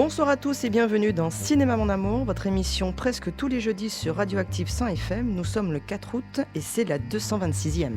Bonsoir à tous et bienvenue dans Cinéma Mon Amour, votre émission presque tous les jeudis sur Radioactive 100 FM. Nous sommes le 4 août et c'est la 226e.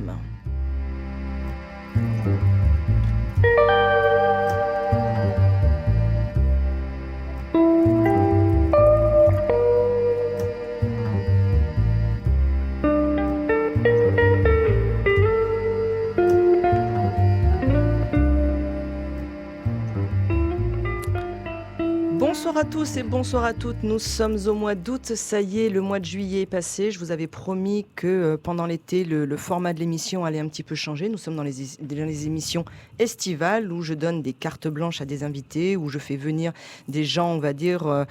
Bonsoir à tous et bonsoir à toutes, nous sommes au mois d'août, ça y est, le mois de juillet est passé. Je vous avais promis que pendant l'été, le format de l'émission allait un petit peu changer. Nous sommes dans les émissions estivales où je donne des cartes blanches à des invités, où je fais venir des gens, on va dire,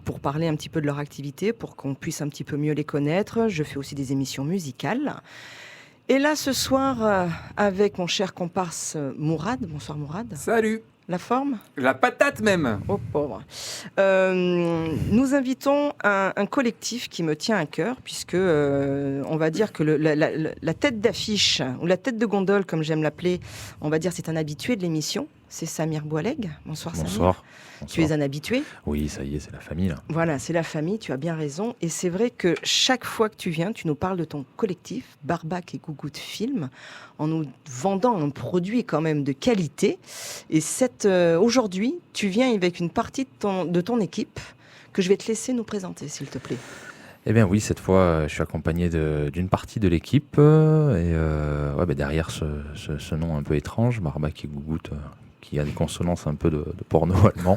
pour parler un petit peu de leur activité, pour qu'on puisse un petit peu mieux les connaître. Je fais aussi des émissions musicales. Et là, ce soir, avec mon cher comparse Mourad. Bonsoir Mourad. Salut. La forme ? La patate même. Oh pauvre. Nous invitons un collectif qui me tient à cœur, puisque on va dire que la tête d'affiche, ou la tête de gondole, comme j'aime l'appeler, on va dire c'est un habitué de l'émission, c'est Samir Boualeg. Bonsoir Samir. Bonsoir. Tu es un habitué ? Oui, ça y est, c'est la famille là. Voilà, c'est la famille, tu as bien raison. Et c'est vrai que chaque fois que tu viens, tu nous parles de ton collectif, Barbac et Gougout Film, en nous vendant un produit quand même de qualité. Et aujourd'hui, tu viens avec une partie de ton équipe que je vais te laisser nous présenter, s'il te plaît. Eh bien oui, cette fois, je suis accompagné d'une partie de l'équipe. Derrière ce nom un peu étrange, Barbac et Gougout, qui a des consonances un peu de porno allemand.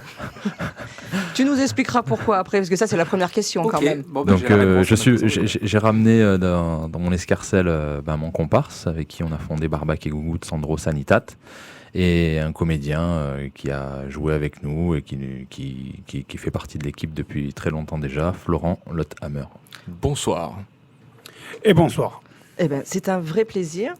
Tu nous expliqueras pourquoi après, parce que ça c'est la première question quand même. Bon, donc j'ai ramené dans mon escarcelle mon comparse avec qui on a fondé Barbac et Gougout, Sandro Sanitat, et un comédien qui a joué avec nous et qui fait partie de l'équipe depuis très longtemps déjà, Florent Lotthammer. Bonsoir. Et bonsoir. Eh ben, c'est un vrai plaisir.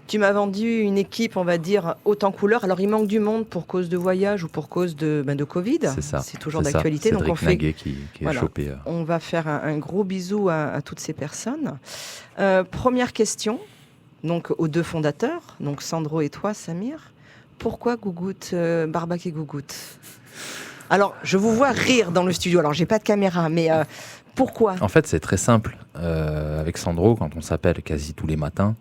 Tu m'as vendu une équipe, on va dire, haute en couleur. Alors, il manque du monde pour cause de voyage ou pour cause de Covid. C'est ça. C'est toujours d'actualité. Cédric donc, Naguet qui est chopé. On va faire un gros bisou à toutes ces personnes. Première question, donc aux deux fondateurs, donc Sandro et toi, Samir. Pourquoi Gougout, Barbac et Gougout ? Alors, je vous vois rire dans le studio. Alors, j'ai pas de caméra, mais pourquoi ? En fait, c'est très simple. Avec Sandro, quand on s'appelle quasi tous les matins,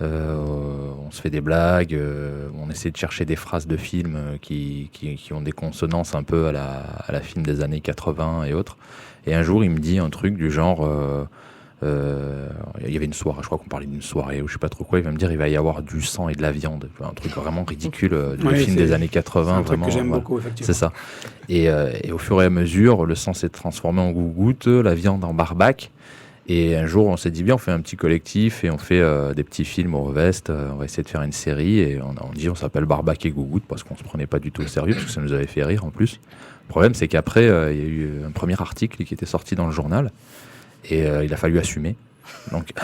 on se fait des blagues, on essaie de chercher des phrases de films qui ont des consonances un peu à la film des années 80 et autres. Et un jour, il me dit un truc du genre... il y avait une soirée, je crois qu'on parlait d'une soirée ou je sais pas trop quoi, il va me dire il va y avoir du sang et de la viande, un truc vraiment ridicule du film des années 80. C'est un truc vraiment, que j'aime beaucoup, effectivement. C'est ça. Et au fur et à mesure, le sang s'est transformé en Gougout, la viande en Barbac. Et un jour, on s'est dit bien, on fait un petit collectif et on fait des petits films au Revest. On va essayer de faire une série et on s'appelle Barbac et Gougout parce qu'on se prenait pas du tout au sérieux parce que ça nous avait fait rire en plus. Le problème, c'est qu'après, il y a eu un premier article qui était sorti dans le journal. Et il a fallu assumer. Donc,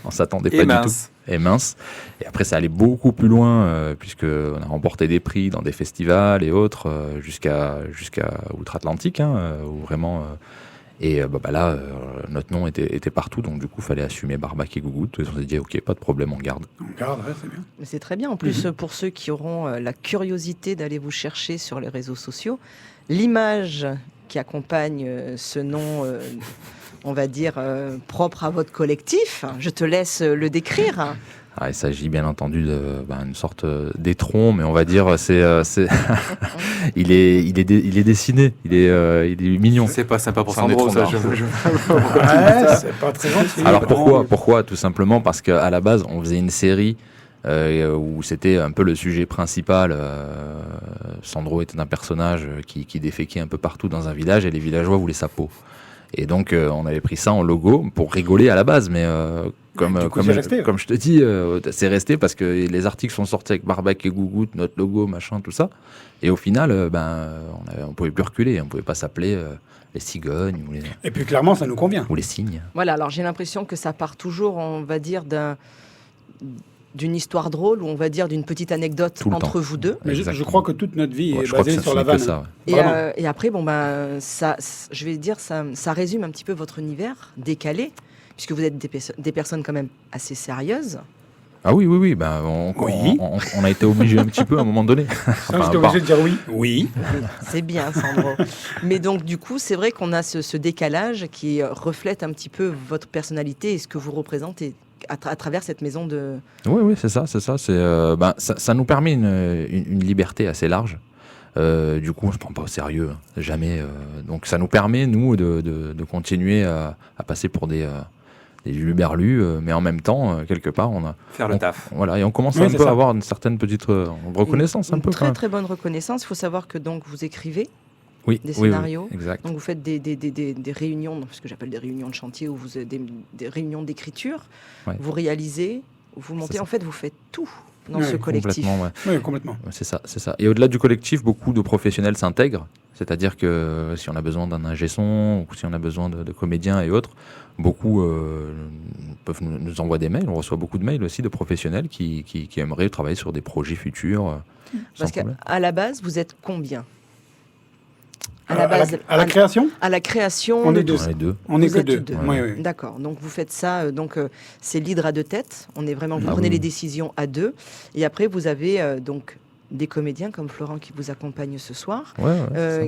on s'attendait pas du tout. Et mince. Et après, ça allait beaucoup plus loin, puisqu'on a remporté des prix dans des festivals et autres, jusqu'à outre-Atlantique, où vraiment... là, notre nom était partout, donc du coup, il fallait assumer Barbac et Gougout. Et on s'est dit, ok, pas de problème, on garde. On garde, ouais, c'est bien. Mais c'est très bien. En plus, pour ceux qui auront la curiosité d'aller vous chercher sur les réseaux sociaux, l'image qui accompagne ce nom... on va dire, propre à votre collectif. Je te laisse le décrire. Il s'agit bien entendu d'une sorte d'étron, mais on va dire, il est dessiné, il est mignon. C'est pas sympa pour Sandro, ça. C'est pas très gentil. Alors pourquoi ? Tout simplement parce qu'à la base, on faisait une série où c'était un peu le sujet principal. Sandro était un personnage qui déféquait un peu partout dans un village et les villageois voulaient sa peau. Et donc, on avait pris ça en logo pour rigoler à la base, mais comme je te dis, c'est resté parce que les articles sont sortis avec Barbac et Gougout, notre logo, machin, tout ça. Et au final, on pouvait plus reculer, on pouvait pas s'appeler les cigognes Et puis clairement, ça nous convient. Ou les cygnes. Voilà, alors j'ai l'impression que ça part toujours, on va dire, d'une histoire drôle, ou on va dire d'une petite anecdote entre vous deux. Mais je crois que toute notre vie est basée sur la vanne. Ça, ouais. Et après, ça, je vais dire, ça résume un petit peu votre univers décalé, puisque vous êtes des personnes quand même assez sérieuses. Ah oui, oui, oui. Ben, on a été obligé un petit peu à un moment donné. J'étais obligé de dire oui. Oui. C'est bien, Sandro. Mais donc, du coup, c'est vrai qu'on a ce décalage qui reflète un petit peu votre personnalité et ce que vous représentez à travers cette maison de... Oui, oui, c'est ça. Ça nous permet une liberté assez large. Du coup, on se prend pas au sérieux, jamais. Donc, ça nous permet, nous, de continuer à passer pour des luberlus, mais en même temps, quelque part, Faire le taf. Voilà, et on commence un peu à avoir une certaine petite reconnaissance, une un peu. Très, très bonne reconnaissance. Il faut savoir que donc vous écrivez des oui, scénarios. oui, exact. Donc vous faites des réunions, ce que j'appelle des réunions de chantier, ou des réunions d'écriture. Ouais. Vous réalisez, vous montez. En fait, vous faites tout dans ce collectif. Complètement, Oui, complètement. C'est ça. Et au-delà du collectif, beaucoup de professionnels s'intègrent. C'est-à-dire que si on a besoin d'un ingé son, ou si on a besoin de comédiens et autres, beaucoup peuvent nous envoyer des mails. On reçoit beaucoup de mails aussi de professionnels qui aimeraient travailler sur des projets futurs. Parce qu'à la base, vous êtes combien? À la création? À la création, on de est deux. On est deux. On est que deux. deux. Oui. D'accord. Donc vous faites ça. C'est l'hydre à deux têtes. On est vraiment. Vous Ah prenez oui. les décisions à deux. Et après, vous avez donc des comédiens comme Florent qui vous accompagne ce soir,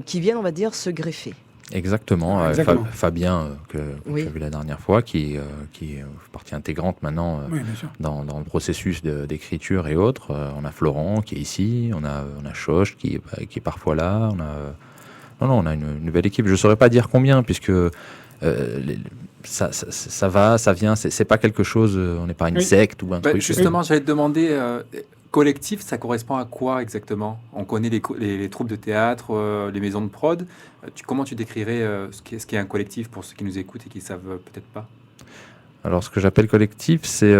qui viennent, on va dire, se greffer. Exactement. Fabien, que Oui. tu as vu la dernière fois, qui est partie intégrante maintenant Oui, bien sûr. dans le processus d'écriture et autres. On a Florent qui est ici, on a Choche qui est parfois là. On a une belle équipe. Je ne saurais pas dire combien, puisque ça va, ça vient. C'est pas quelque chose. On n'est pas une secte ou un truc. Justement, j'allais te demander, collectif, ça correspond à quoi exactement? On connaît les troupes de théâtre, les maisons de prod. Comment tu décrirais ce qu'est un collectif pour ceux qui nous écoutent et qui ne savent peut-être pas? Alors, ce que j'appelle collectif, c'est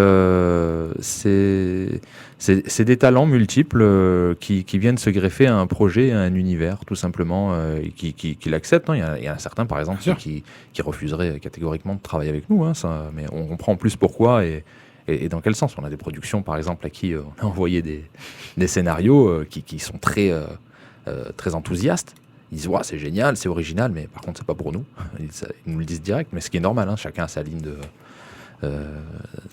des talents multiples qui viennent se greffer à un projet, à un univers, tout simplement, et qui l'acceptent. Il y en a certains, par exemple, qui refuseraient catégoriquement de travailler avec nous. Mais on comprend en plus pourquoi et dans quel sens. On a des productions, par exemple, à qui on a envoyé des scénarios qui sont très enthousiastes. Ils disent c'est génial, c'est original, mais par contre, c'est pas pour nous. Ils nous le disent direct, mais ce qui est normal, chacun a sa ligne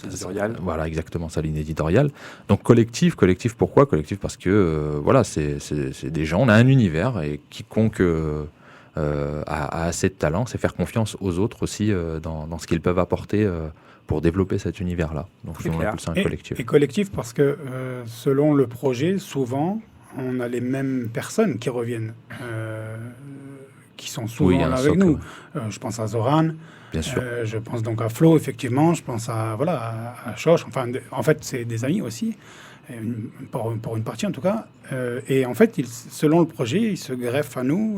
éditoriale. Voilà, exactement, sa ligne éditoriale. Donc collectif, pourquoi? Collectif parce que c'est des gens, on a un univers et quiconque a assez de talent, c'est faire confiance aux autres aussi dans ce qu'ils peuvent apporter pour développer cet univers-là. Donc on appelle ça un collectif. Et collectif parce que selon le projet, souvent, on a les mêmes personnes qui reviennent, qui sont souvent là avec nous. Je pense à Zoran. Bien sûr. Je pense donc à Flo, effectivement. Je pense à Choche. Enfin, en fait, c'est des amis aussi, pour une partie en tout cas. Et en fait, selon le projet, ils se greffent à nous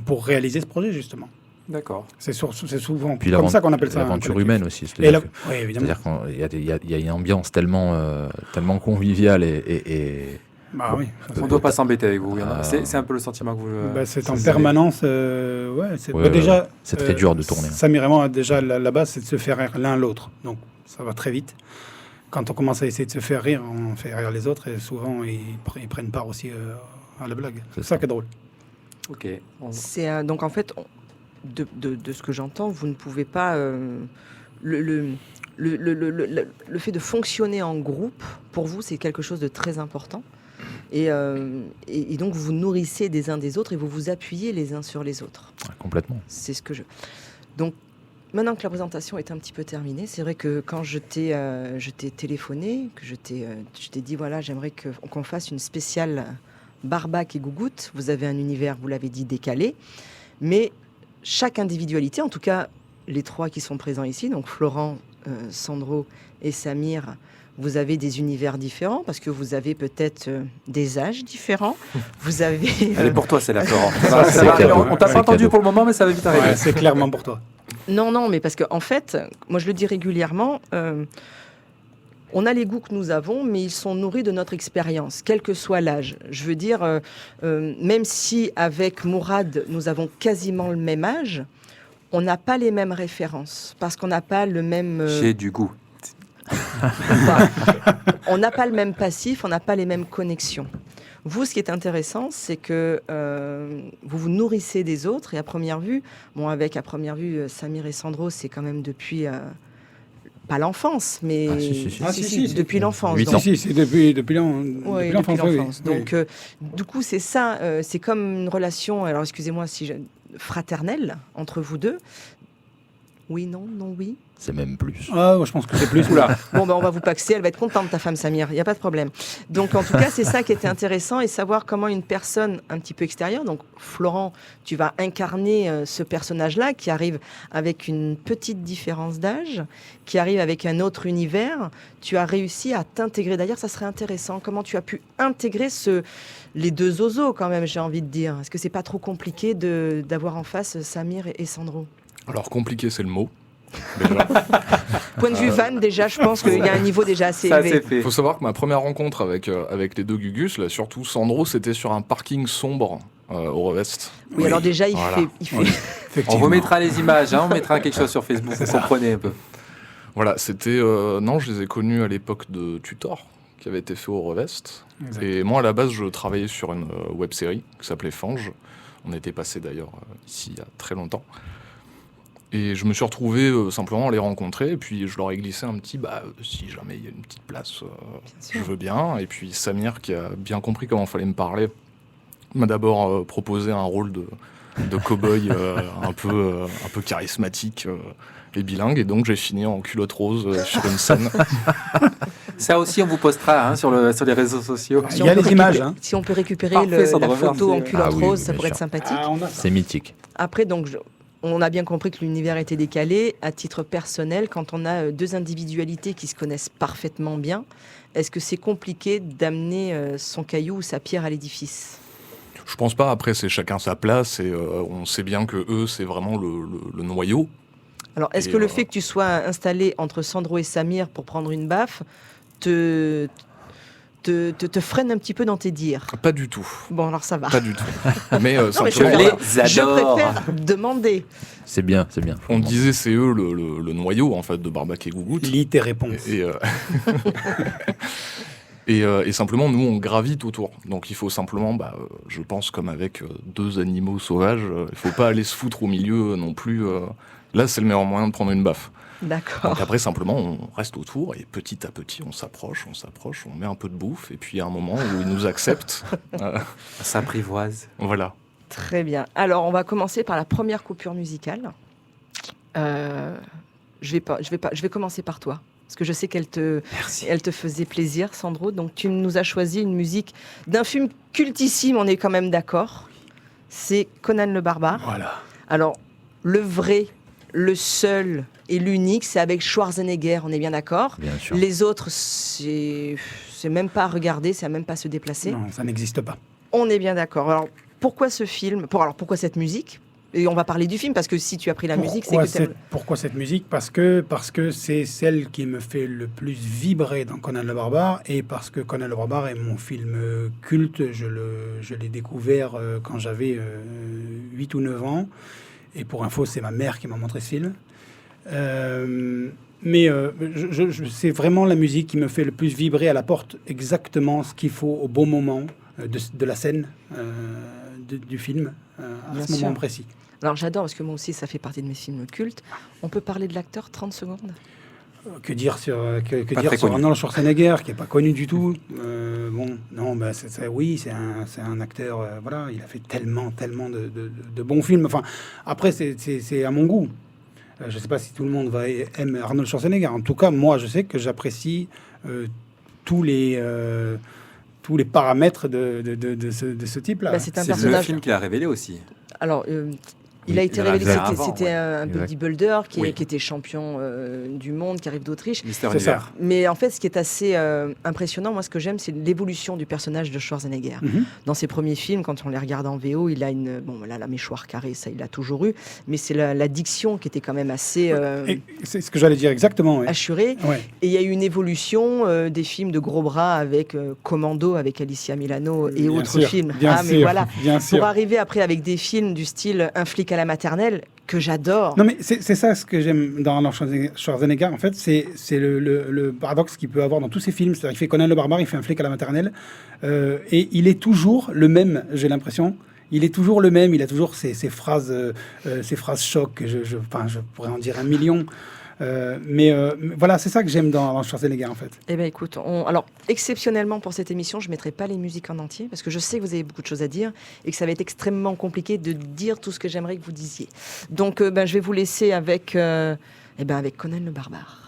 pour réaliser ce projet, justement. D'accord. C'est souvent puis comme ça qu'on appelle ça. L'aventure humaine aussi. Oui, évidemment. C'est-à-dire qu'il y a une ambiance tellement conviviale et Bah oui. On ne doit pas s'embêter avec vous. C'est un peu le sentiment que vous... c'est en permanence. Déjà, c'est très dur de tourner. Samir et moi, déjà, la base, c'est de se faire rire l'un l'autre. Donc, ça va très vite. Quand on commence à essayer de se faire rire, on fait rire les autres. Et souvent, ils prennent part aussi à la blague. C'est ça qui est drôle. Ok. Donc, en fait, de ce que j'entends, vous ne pouvez pas... Le fait de fonctionner en groupe, pour vous, c'est quelque chose de très important. Et donc, vous nourrissez des uns des autres et vous vous appuyez les uns sur les autres. Complètement. C'est ce que je... Donc, maintenant que la présentation est un petit peu terminée, c'est vrai que quand je t'ai téléphoné, que je t'ai dit, voilà, j'aimerais qu'on fasse une spéciale Barbac et Gougoute. Vous avez un univers, vous l'avez dit, décalé. Mais chaque individualité, en tout cas, les trois qui sont présents ici, donc Florent, Sandro et Samir, vous avez des univers différents parce que vous avez peut-être des âges différents. Vous avez. Elle est pour toi, c'est la Florent. On t'a pas entendu pour le moment, mais ça va vite arriver. Ouais, c'est clairement pour toi. Non, mais parce qu'en fait, moi je le dis régulièrement, on a les goûts que nous avons, mais ils sont nourris de notre expérience, quel que soit l'âge. Je veux dire, même si avec Mourad, nous avons quasiment le même âge, on n'a pas les mêmes références parce qu'on n'a pas le même. J'ai du goût. On n'a pas le même passif, on n'a pas les mêmes connexions. Vous, ce qui est intéressant, c'est que vous vous nourrissez des autres et à première vue, Samir et Sandro, c'est quand même depuis pas l'enfance, mais si. depuis l'enfance. 8 donc. ans. Si, c'est depuis Oui, l'enfance. depuis oui, l'enfance. oui. Donc, du coup, c'est ça. C'est comme une relation, alors excusez-moi, fraternelle entre vous deux. Oui, non, non, oui. C'est même plus. Ah, je pense que c'est plus. Oula. Bon, ben, on va vous paxer. Elle va être contente, ta femme, Samir. Il n'y a pas de problème. Donc, en tout cas, c'est ça qui était intéressant et savoir comment une personne un petit peu extérieure, donc Florent, tu vas incarner ce personnage-là qui arrive avec une petite différence d'âge, qui arrive avec un autre univers. Tu as réussi à t'intégrer. D'ailleurs, ça serait intéressant. Comment tu as pu intégrer les deux zozos, quand même, j'ai envie de dire. Est-ce que c'est pas trop compliqué d'avoir en face Samir et Sandro? Alors, compliqué, c'est le mot. Déjà. Point de vue van, déjà, je pense qu'il y a un niveau déjà assez Ça, élevé. c'est fait. Il faut savoir que ma première rencontre avec les deux Gugus, là, surtout Sandro, c'était sur un parking sombre au Revest. Oui, alors déjà, il Voilà. fait On Effectivement. remettra les images, on mettra quelque chose sur Facebook, vous comprenez un peu. Voilà, c'était... non, je les ai connus à l'époque de Tutor, qui avait été fait au Revest. Exact. Et moi, à la base, je travaillais sur une web-série qui s'appelait Fange. On était passé d'ailleurs ici il y a très longtemps. Et je me suis retrouvé simplement à les rencontrer, et puis je leur ai glissé un petit, si jamais il y a une petite place, je veux bien. Et puis Samir, qui a bien compris comment il fallait me parler, m'a d'abord proposé un rôle de cow-boy un peu charismatique et bilingue, et donc j'ai fini en culotte rose sur une scène. Ça aussi, on vous postera sur les réseaux sociaux. Il y a les images. Hein. Si on peut récupérer Parfait, ça la devrait photo en remercier. culotte Ah oui, rose, bien ça pourrait sûr. être sympathique. Ah, on a ça. C'est mythique. Après, donc, on a bien compris que l'univers était décalé. À titre personnel, quand on a deux individualités qui se connaissent parfaitement bien, est-ce que c'est compliqué d'amener son caillou ou sa pierre à l'édifice? Je pense pas, après c'est chacun sa place, et on sait bien que eux, c'est vraiment le noyau. Alors, est-ce Et que le fait que tu sois installé entre Sandro et Samir pour prendre une baffe te freine un petit peu dans tes dires? Pas du tout. Bon, alors ça va. Pas du tout. Mais Non, mais simplement, les voilà. je adore. préfère demander. C'est bien, c'est bien. On disait c'est eux le noyau en fait de Barbac et Gougout. Lis tes réponses. Et simplement, nous, on gravite autour. Donc, il faut simplement, je pense, comme avec deux animaux sauvages, il faut pas aller se foutre au milieu non plus. Là, c'est le meilleur moyen de prendre une baffe. D'accord. Donc après, simplement, on reste autour et petit à petit, on s'approche, on met un peu de bouffe. Et puis, il y a un moment où ils nous acceptent. Ça s'apprivoise. Voilà. Très bien. Alors, on va commencer par la première coupure musicale. Je vais commencer par toi. Parce que je sais qu'elle te faisait plaisir, Sandro. Donc, tu nous as choisi une musique d'un film cultissime, on est quand même d'accord. C'est Conan le Barbare. Voilà. Alors, le vrai, le seul et l'unique, c'est avec Schwarzenegger, on est bien d'accord. Bien sûr. Les autres, c'est même pas à regarder, c'est à même pas se déplacer. Non, ça n'existe pas. On est bien d'accord. Alors, pourquoi ce film ? Pourquoi cette musique ? Et on va parler du film, parce que si tu as pris la musique, c'est que t'aimes- Pourquoi cette musique ? Parce que c'est celle qui me fait le plus vibrer dans Conan le Barbare, et parce que Conan le Barbare est mon film culte. Je l'ai découvert quand j'avais 8 ou 9 ans. Et pour info, c'est ma mère qui m'a montré ce film. C'est vraiment la musique qui me fait le plus vibrer. Elle apporte exactement ce qu'il faut au bon moment de la scène du film, à Bien ce moment sûr. précis. Alors j'adore, parce que moi aussi, ça fait partie de mes films cultes. On peut parler de l'acteur 30 secondes ? Que dire sur Pas très connu. Arnold Schwarzenegger, qui n'est pas connu du tout. Oui, c'est un acteur. Voilà, il a fait tellement de bons films. Enfin, après, c'est à mon goût. Je ne sais pas si tout le monde aime Arnold Schwarzenegger. En tout cas, moi, je sais que j'apprécie tous les paramètres de ce type-là. Bah, c'est un C'est le personnage. film qu'il a révélé aussi. Alors, il Oui, a été il a révélé, révélé c'était avant, un Exact. bodybuilder qui Oui. était champion du monde, qui arrive d'Autriche. Mister C'est ça. Univers. Mais en fait, ce qui est assez impressionnant, moi, ce que j'aime, c'est l'évolution du personnage de Schwarzenegger. Mhm. Dans ses premiers films, quand on les regarde en VO, il a la mâchoire carrée, ça, il l'a toujours eu. Mais c'est la diction qui était quand même assez Et c'est ce que j'allais dire exactement. Ouais. assurée. Ouais. Et il y a eu une évolution des films de gros bras avec Commando, avec Alicia Milano et Bien autres sûr, films. Bien Mais sûr, voilà. bien sûr. Pour arriver après avec des films du style Un flic à la maternelle, que j'adore. Non, mais c'est ça ce que j'aime dans Arnold Schwarzenegger. En fait, c'est le paradoxe qu'il peut avoir dans tous ses films. C'est-à-dire qu'il fait Conan le Barbare, il fait un flic à la maternelle. Et il est toujours le même, j'ai l'impression. Il est toujours le même. Il a toujours ces phrases choc. Je pourrais en dire un million. Mais voilà, c'est ça que j'aime dans Schwarzenegger, en fait. Eh bien, écoute, alors, exceptionnellement pour cette émission, je ne mettrai pas les musiques en entier, parce que je sais que vous avez beaucoup de choses à dire et que ça va être extrêmement compliqué de dire tout ce que j'aimerais que vous disiez. Donc, je vais vous laisser avec Conan le Barbare.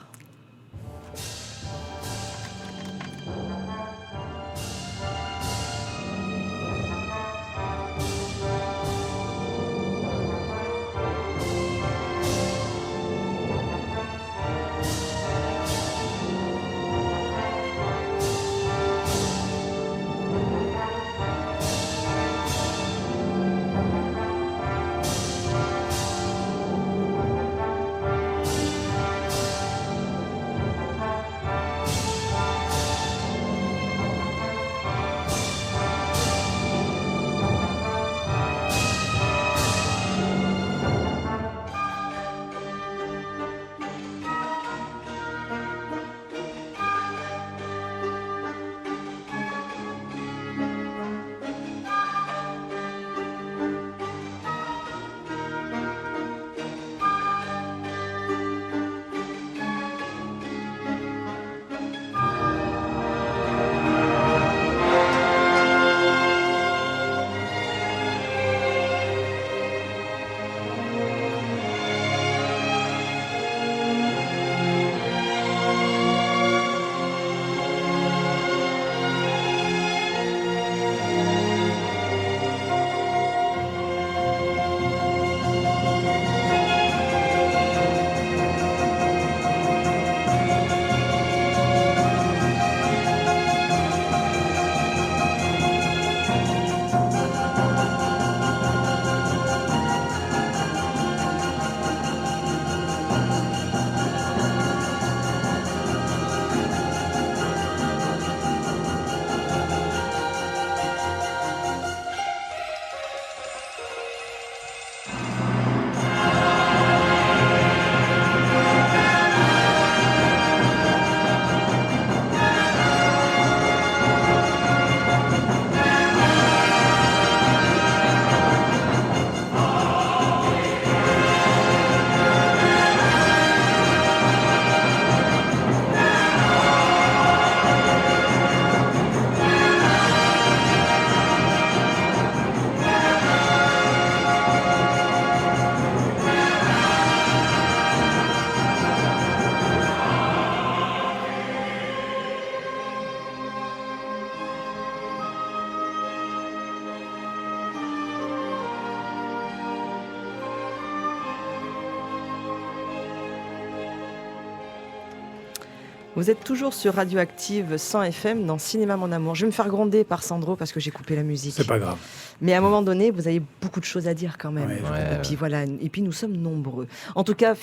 Vous êtes toujours sur Radioactive 100 FM dans Cinéma Mon Amour. Je vais me faire gronder par Sandro parce que j'ai coupé la musique. C'est pas grave. Mais à un moment donné, vous avez beaucoup de choses à dire quand même. Ouais, et puis voilà, et puis nous sommes nombreux. En tout cas,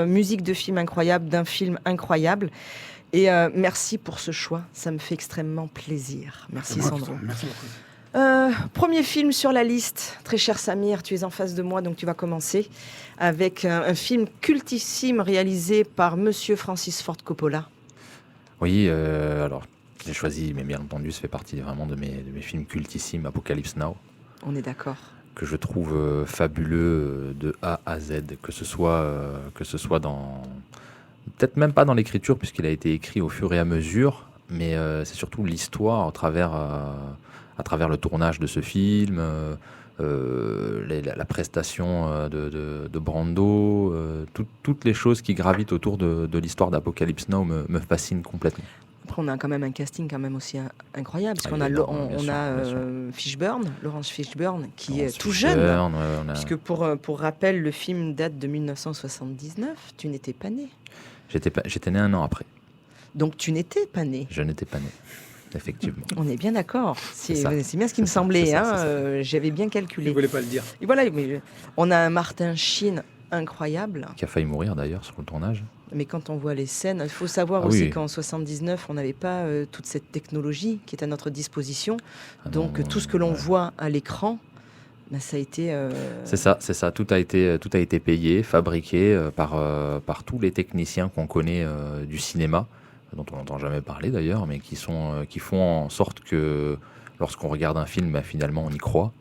musique de film incroyable, d'un film incroyable. Et merci pour ce choix, ça me fait extrêmement plaisir. Merci Sandro. Merci beaucoup. Premier film sur la liste, très cher Samir, tu es en face de moi, donc tu vas commencer avec un film cultissime réalisé par Monsieur Francis Ford Coppola. Oui, alors j'ai choisi, mais bien entendu, ça fait partie vraiment de mes films cultissimes, Apocalypse Now. On est d'accord. Que je trouve fabuleux de A à Z, que ce soit dans... Peut-être même pas dans l'écriture, puisqu'il a été écrit au fur et à mesure, mais c'est surtout l'histoire à travers le tournage de ce film, la prestation de Brando, toutes les choses qui gravitent autour de l'histoire d'Apocalypse Now me fascinent complètement. Après, on a quand même un casting quand même aussi incroyable, parce qu'on a Laurence Fishburne, qui est tout jeune. Ouais, puisque pour rappel, le film date de 1979. Tu n'étais pas né. J'étais né un an après. Donc tu n'étais pas né. Je n'étais pas né, effectivement. On est bien d'accord. C'est bien ce qui me C'est ça, semblait. c'est ça. J'avais bien calculé. Je ne voulais pas le dire. Et voilà, mais on a un Martin Sheen incroyable. Qui a failli mourir d'ailleurs sur le tournage. Mais quand on voit les scènes, il faut savoir aussi qu'en 79, on n'avait pas toute cette technologie qui est à notre disposition. Donc tout ce que l'on voit à l'écran, ça a été... C'est ça. Tout a été payé, fabriqué par tous les techniciens qu'on connaît du cinéma, dont on n'entend jamais parler d'ailleurs, mais qui font en sorte que lorsqu'on regarde un film, finalement on y croit,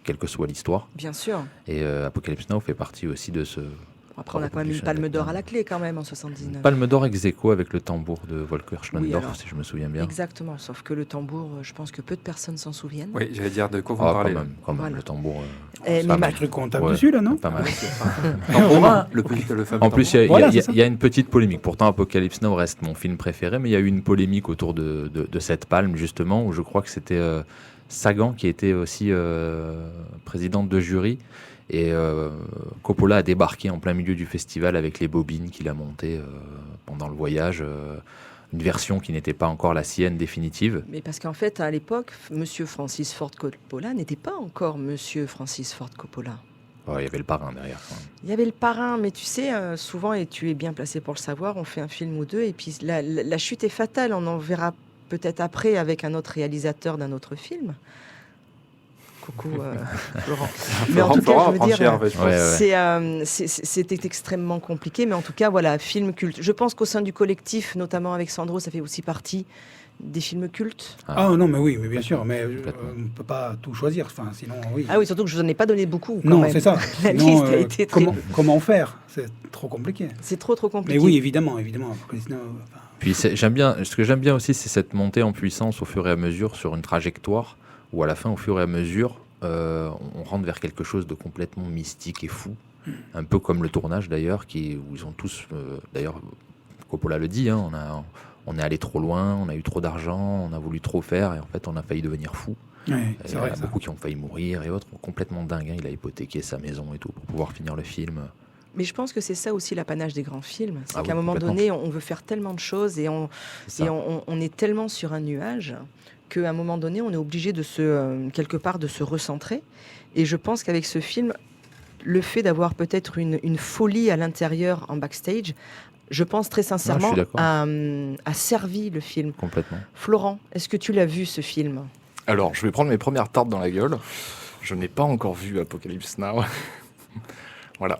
quelle que soit l'histoire. Bien sûr. Et Apocalypse Now fait partie aussi de ce Après, on a quand même une Palme d'Or à la clé, quand même, en 79. Palme d'Or ex aequo avec le tambour de Volker Oui, Schlendorf, alors, si je me souviens bien. Exactement, sauf que le tambour, je pense que peu de personnes s'en souviennent. Oui, j'allais dire de quoi vous Ah, parlez. quand même, Voilà. le tambour. Mais pas Un mal. truc comptable Ouais, dessus, là, non? Pas mal. Tambourin, le fameux En plus, tambourin. Voilà, c'est ça. il y a une petite polémique. Pourtant, Apocalypse Now reste mon film préféré, mais il y a eu une polémique autour de cette palme, justement, où je crois que c'était Sagan qui était aussi présidente de jury. Et Coppola a débarqué en plein milieu du festival avec les bobines qu'il a montées pendant le voyage. Une version qui n'était pas encore la sienne définitive. Mais parce qu'en fait, à l'époque, Monsieur Francis Ford Coppola n'était pas encore Monsieur Francis Ford Coppola. Ouais, il y avait le parrain derrière, quand même. Il y avait le parrain, mais tu sais, souvent, et tu es bien placé pour le savoir, on fait un film ou deux, et puis la chute est fatale. On en verra peut-être après avec un autre réalisateur d'un autre film. Coucou, Laurent. Mais en tout cas, je veux dire, Ouais. c'était extrêmement compliqué, mais en tout cas, voilà, film culte. Je pense qu'au sein du collectif, notamment avec Sandro, ça fait aussi partie des films cultes. Ah non, mais oui, mais bien sûr, mais Complètement. on ne peut pas tout choisir, enfin, sinon, oui. Ah oui, surtout que je vous en ai pas donné beaucoup. Quand Non, même. c'est ça. La Sinon, liste a été très... comment faire? C'est trop compliqué. C'est trop compliqué. Mais oui, évidemment. Parce que sinon, enfin, Puis ce que j'aime bien aussi, c'est cette montée en puissance au fur et à mesure sur une trajectoire où à la fin, au fur et à mesure, on rentre vers quelque chose de complètement mystique et fou. Un peu comme le tournage d'ailleurs, où ils ont tous, d'ailleurs, Coppola le dit, hein, on est allé trop loin, on a eu trop d'argent, on a voulu trop faire et en fait on a failli devenir fou. ouais, Et c'est il y vrai en a ça. beaucoup qui ont failli mourir et autres, complètement dingue. Hein, il a hypothéqué sa maison et tout pour pouvoir finir le film. Mais je pense que c'est ça aussi l'apanage des grands films. C'est Ah qu'à un oui, moment complètement. donné, on veut faire tellement de choses et on est tellement sur un nuage qu'à un moment donné, on est obligé de quelque part de se recentrer. Et je pense qu'avec ce film, le fait d'avoir peut-être une folie à l'intérieur en backstage, je pense très sincèrement, suis d'accord. a servi le film. Complètement. Florent, est-ce que tu l'as vu ce film? Alors, je vais prendre mes premières tartes dans la gueule. Je n'ai pas encore vu Apocalypse Now. Voilà.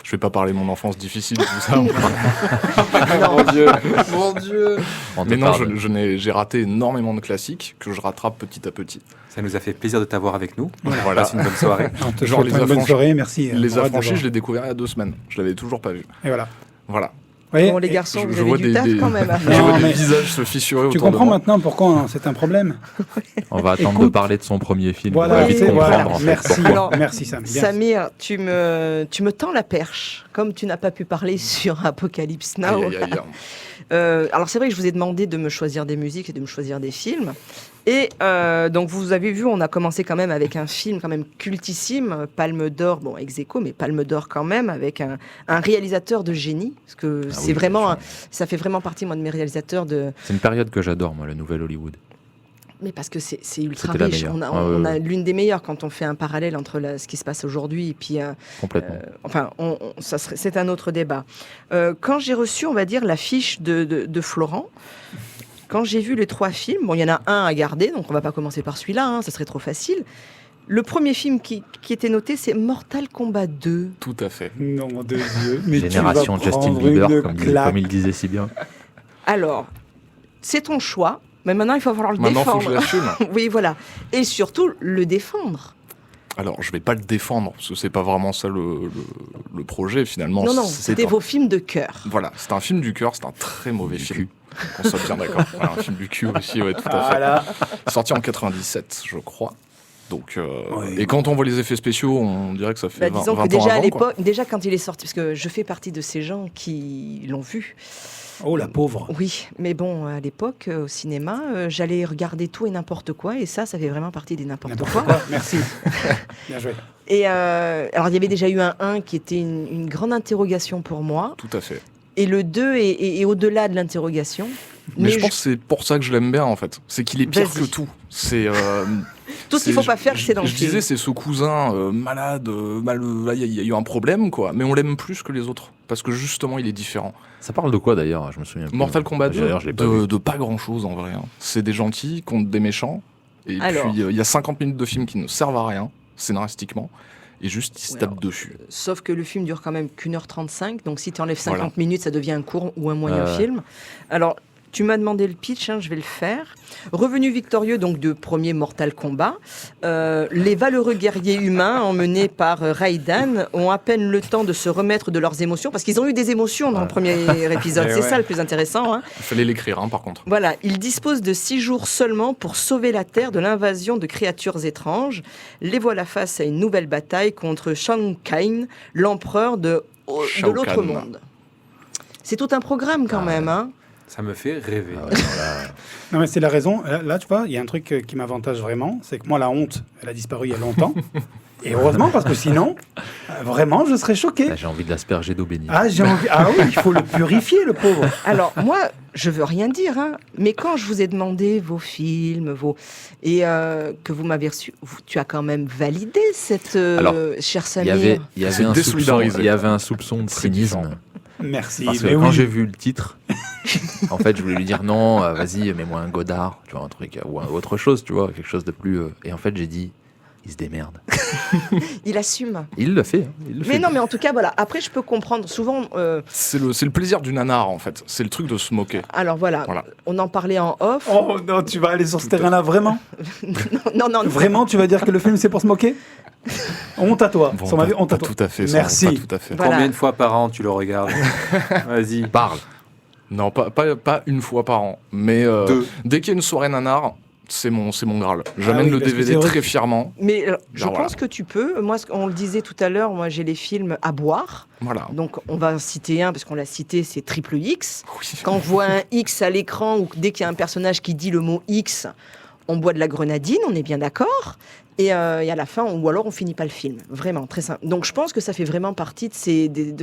Je vais pas parler de mon enfance difficile, tout ça. Mon Dieu, mon Dieu. On te Mais non, pardonne. j'ai raté énormément de classiques que je rattrape petit à petit. Ça nous a fait plaisir de t'avoir avec nous. Voilà. Passe une bonne soirée. On te Genre souhaite les une bonne affranchis- soirée, merci. Les On va affranchis, d'abord. je l'ai découvert il y a 2 semaines. Je l'avais toujours pas vu. Et voilà. Voilà. Vous voyez, Bon, les et garçons, je vous vois avez du taf quand même. je Non, vois mais des visages se fissurer tu autour de comprends moi. maintenant pourquoi c'est un problème? On va attendre Écoute. de parler de son premier film. Voilà, on va vite c'est- comprendre, voilà. en fait, Merci, pourquoi. Alors, merci Sam. Bien. Samir, tu me tends la perche, comme tu n'as pas pu parler sur Apocalypse Now. Aïe, aïe, aïe. Alors c'est vrai que je vous ai demandé de me choisir des musiques et de me choisir des films. Et donc vous avez vu, on a commencé quand même avec un film quand même cultissime, Palme d'Or, bon ex aequo, mais Palme d'Or quand même, avec un réalisateur de génie, parce que Ah c'est oui, bien vraiment, sûr. ça fait vraiment partie moi de mes réalisateurs de, C'est une période que j'adore, moi, le nouvel Hollywood. mais parce que c'est ultra C'était la riche. meilleure. On a, Ah, on ouais, a ouais. l'une des meilleures quand on fait un parallèle entre ce qui se passe aujourd'hui et puis Complètement. enfin, c'est un autre débat. Quand j'ai reçu, on va dire, la fiche de Florent, quand j'ai vu les 3 films, bon, il y en a un à garder, donc on va pas commencer par celui-là, hein, ça serait trop facile. Le premier film qui était noté, c'est Mortal Kombat 2. Tout à fait. Non, de Dieu. Mais Génération tu vas Justin prendre Bieber, une comme claque. il disait si bien. Alors, c'est ton choix, mais maintenant il va falloir le Maintenant, faut que je défendre. l'assume. Oui, voilà. Et surtout, le défendre. Alors, je vais pas le défendre, parce que c'est pas vraiment ça le projet, finalement. Non, C'est c'était un- vos films de cœur. Voilà, c'est un film du cœur, c'est un très mauvais film. On soit bien d'accord. Voilà, un film du cul aussi, ouais, tout à fait. Voilà. Sorti en 97, je crois. Donc, Oui. Et quand on voit les effets spéciaux, on dirait que ça fait 20, Disons 20 que déjà ans à avant, quoi. l'époque, déjà quand il est sorti, parce que je fais partie de ces gens qui l'ont vu. Oh la pauvre. Oui, mais bon, à l'époque, au cinéma, j'allais regarder tout et n'importe quoi, et ça fait vraiment partie des n'importe N'importe quoi. quoi. Merci. Bien joué. Et alors, il y avait déjà eu un 1 qui était une grande interrogation pour moi, Tout à fait. et le 2 est au-delà de l'interrogation. Mais je pense que c'est pour ça que je l'aime bien, en fait. C'est qu'il est pire Vas-y. que tout. C'est Tout ce qu'il faut pas faire, c'est dans le Je film. disais, c'est ce cousin malade, il y a eu un problème, quoi. Mais on l'aime plus que les autres. Parce que justement, il est différent. Ça parle de quoi d'ailleurs? Je me souviens plus. Mortal Kombat 2, D'ailleurs, je l'ai pas vu. de pas grand-chose en vrai. Hein. C'est des gentils contre des méchants. Et Alors. puis, il y a 50 minutes de film qui ne servent à rien, scénaristiquement. Et juste, ils se Ouais, tapent alors, dessus. Sauf que le film dure quand même qu'1h35, donc si tu enlèves 50 Voilà. minutes, ça devient un court ou un moyen Ouais. film. Alors, Tu m'as demandé le pitch, je vais le faire. Revenu victorieux donc de premier Mortal Kombat, les valeureux guerriers humains emmenés par Raiden ont à peine le temps de se remettre de leurs émotions, parce qu'ils ont eu des émotions dans le premier épisode, c'est ça le plus intéressant. Il fallait l'écrire par contre. Voilà, ils disposent de 6 jours seulement pour sauver la Terre de l'invasion de créatures étranges. Les voilà face à une nouvelle bataille contre Shang Kahn, l'empereur de l'autre monde. C'est tout un programme quand même, hein. Ça me fait rêver. Non, mais c'est la raison. Là, tu vois, il y a un truc qui m'avantage vraiment, c'est que moi, la honte, elle a disparu il y a longtemps. Et heureusement, parce que sinon, vraiment, je serais choqué. Là, j'ai envie de l'asperger d'eau bénite. Ah oui, il faut le purifier, le pauvre. Alors, moi, je veux rien dire, mais quand je vous ai demandé vos films, et que vous m'avez reçu, tu as quand même validé cette... Alors, cher Il Samir. y avait un soupçon de cynisme. Merci. Parce que quand j'ai vu le titre, en fait, je voulais lui dire non, vas-y, mets-moi un Godard, tu vois, un truc, ou autre chose, tu vois, quelque chose de plus. Et en fait, j'ai dit, il se démerde. Il assume. Il le fait. Mais non, mais en tout cas, voilà. Après, je peux comprendre. Souvent. C'est le plaisir du nanar, en fait. C'est le truc de se moquer. Alors voilà. On en parlait en off. Oh non, tu vas aller sur ce terrain-là, vraiment? Non. Vraiment, tu vas dire que le film, c'est pour se moquer? Honte à toi. Bon, honte à toi. tout à fait. Merci. Pas tout à fait. Voilà. Combien de fois par an tu le regardes? Vas-y. Parle. Non, pas une fois par an. Mais dès qu'il y a une soirée nanar, c'est mon Graal. J'amène le parce que DVD c'est vrai très fièrement. Mais je Genre, pense que tu peux. Moi, on le disait tout à l'heure, moi, j'ai les films à boire. Voilà. Donc, on va en citer un, parce qu'on l'a cité, c'est Triple X. Oui. Quand on voit un X à l'écran, ou dès qu'il y a un personnage qui dit le mot X, on boit de la grenadine, on est bien d'accord. Et à la fin, ou alors on finit pas le film. Vraiment, très simple. Donc je pense que ça fait vraiment partie de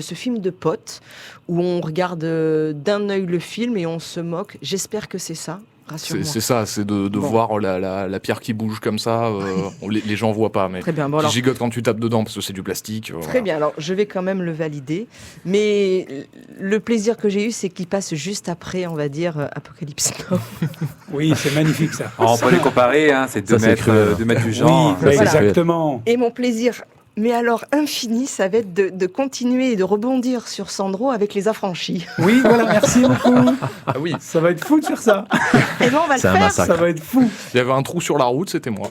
ce film de potes, où on regarde d'un œil le film et on se moque. J'espère que c'est ça. Rassure-moi. C'est ça, c'est de voir la pierre qui bouge comme ça. Les gens voient pas, mais Très bien. Bon, qui alors, gigote quand tu tapes dedans parce que c'est du plastique. très bien. Alors, je vais quand même le valider. Mais le plaisir que j'ai eu, c'est qu'il passe juste après, on va dire, Apocalypse Now. Oui, c'est magnifique, ça. Alors, on peut les comparer, c'est 2 Ça, c'est mètres, cruel. 2 mètres du genre. Oui, c'est exactement. Et mon plaisir, mais alors infini, ça va être de continuer et de rebondir sur Sandro avec Les Affranchis. Oui, voilà, merci beaucoup. Ah oui, Ça va être fou de faire ça. Et ben, on va le C'est un faire. massacre. Ça va être fou. il y avait un trou sur la route, c'était moi.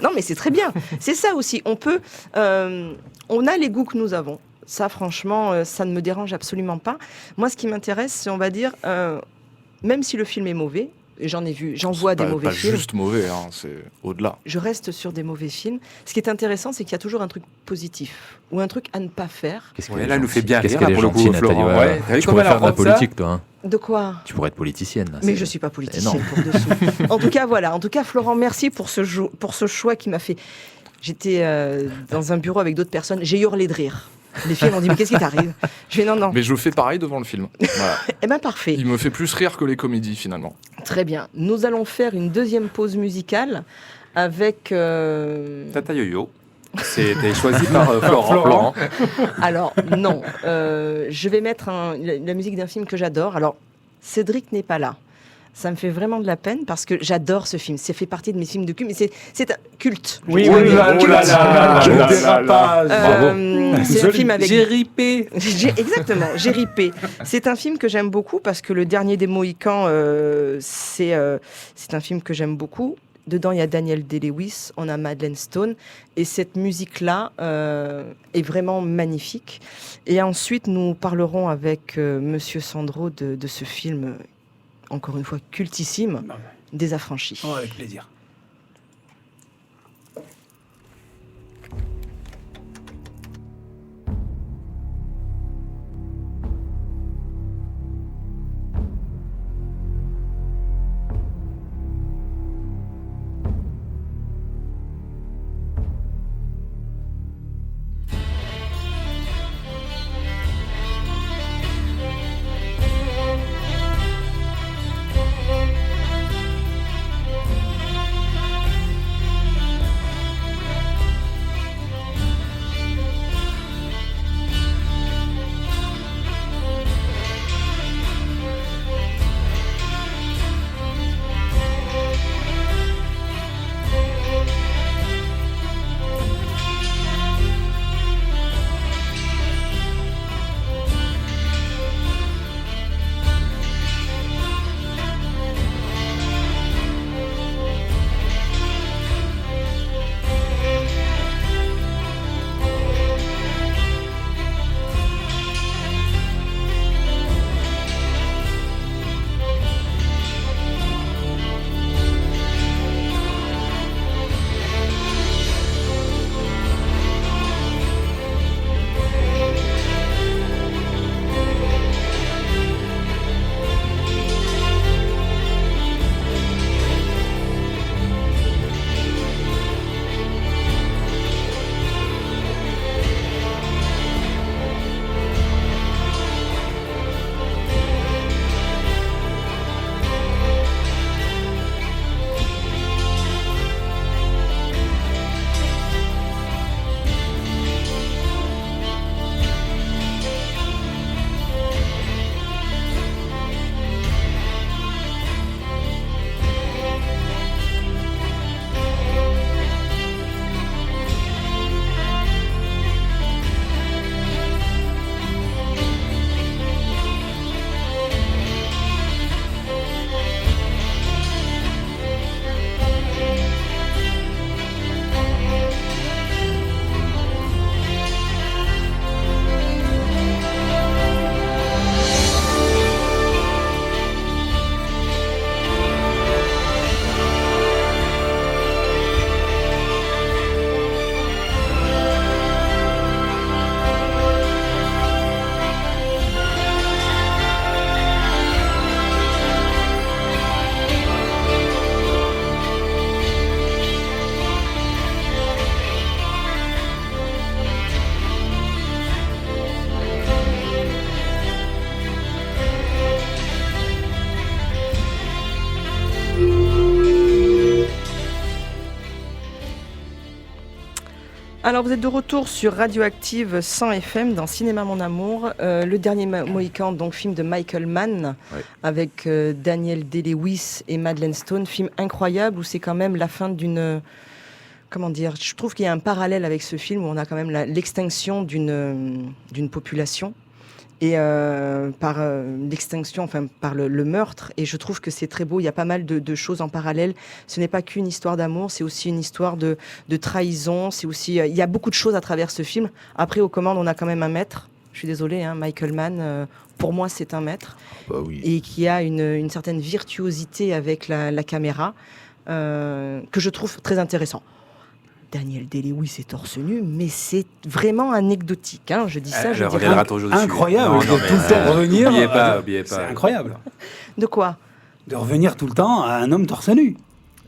Non, mais c'est très bien. C'est ça aussi. On peut, on a les goûts que nous avons. Ça, franchement, ça ne me dérange absolument pas. Moi, ce qui m'intéresse, c'est, on va dire, même si le film est mauvais, et j'en vois des mauvais pas films. juste mauvais, c'est au-delà. Je reste sur des mauvais films. Ce qui est intéressant, c'est qu'il y a toujours un truc positif ou un truc à ne pas faire. Qu'est-ce Ouais, qu'elle là, est elle nous fait gentille. bien Qu'est-ce rire, qu'elle est pour le coup, gentille, Nathalie. Florent. Ouais. T'as vu Tu comment pourrais elle faire de la apprend ça politique, toi. De quoi? Tu pourrais être politicienne. Là, Mais c'est- je suis pas c'est politicienne énorme. pour dessous. En tout cas, voilà. En tout cas, Florent, merci pour ce choix qui m'a fait. J'étais dans un bureau avec d'autres personnes. J'ai hurlé de rire. Les filles m'ont dit mais qu'est-ce qui t'arrive? Je fais non. Mais je fais pareil devant le film. Voilà. Eh ben parfait. Il me fait plus rire que les comédies finalement. Très bien. Nous allons faire une deuxième pause musicale avec. Tata Yo-Yo. C'était choisi par Florent. Alors non, je vais mettre la musique d'un film que j'adore. Alors Cédric n'est pas là. Ça me fait vraiment de la peine parce que j'adore ce film. Ça fait partie de mes films de culte, mais c'est un culte. Oui, Je oui, dirais là, culte. oh là là, Culte. le dérapage. C'est un Joli. film avec. J'ai ripé. Exactement, j'ai ripé. C'est un film que j'aime beaucoup parce que Le Dernier des Mohicans, c'est un film que j'aime beaucoup. Dedans, il y a Daniel Day-Lewis, on a Madeleine Stone, et cette musique-là est vraiment magnifique. Et ensuite, nous parlerons avec Monsieur Sandro de ce film, encore une fois cultissime, des Affranchis. Oh, avec plaisir. Alors, vous êtes de retour sur Radioactive 100 FM dans Cinéma Mon Amour. Le dernier Mohican, donc film de Michael Mann, avec Daniel Day-Lewis et Madeleine Stone. Film incroyable où c'est quand même la fin d'une... Comment dire ? Je trouve qu'il y a un parallèle avec ce film où on a quand même l'extinction d'une population. Et par l'extinction, enfin par le meurtre, et je trouve que c'est très beau. Il y a pas mal de choses en parallèle. Ce n'est pas qu'une histoire d'amour, c'est aussi une histoire de trahison. C'est aussi, il y a beaucoup de choses à travers ce film. Après, aux commandes, on a quand même un maître. Je suis désolée, hein, Michael Mann. Pour moi, c'est un maître, et qui a une certaine virtuosité avec la caméra que je trouve très intéressant. Daniel Day-Lewis est torse nu, mais c'est vraiment anecdotique. Hein. Je dis ça, je dis incroyable. De tout le temps revenir. Oubliez pas. C'est incroyable. De quoi ? De revenir tout le temps à un homme torse nu.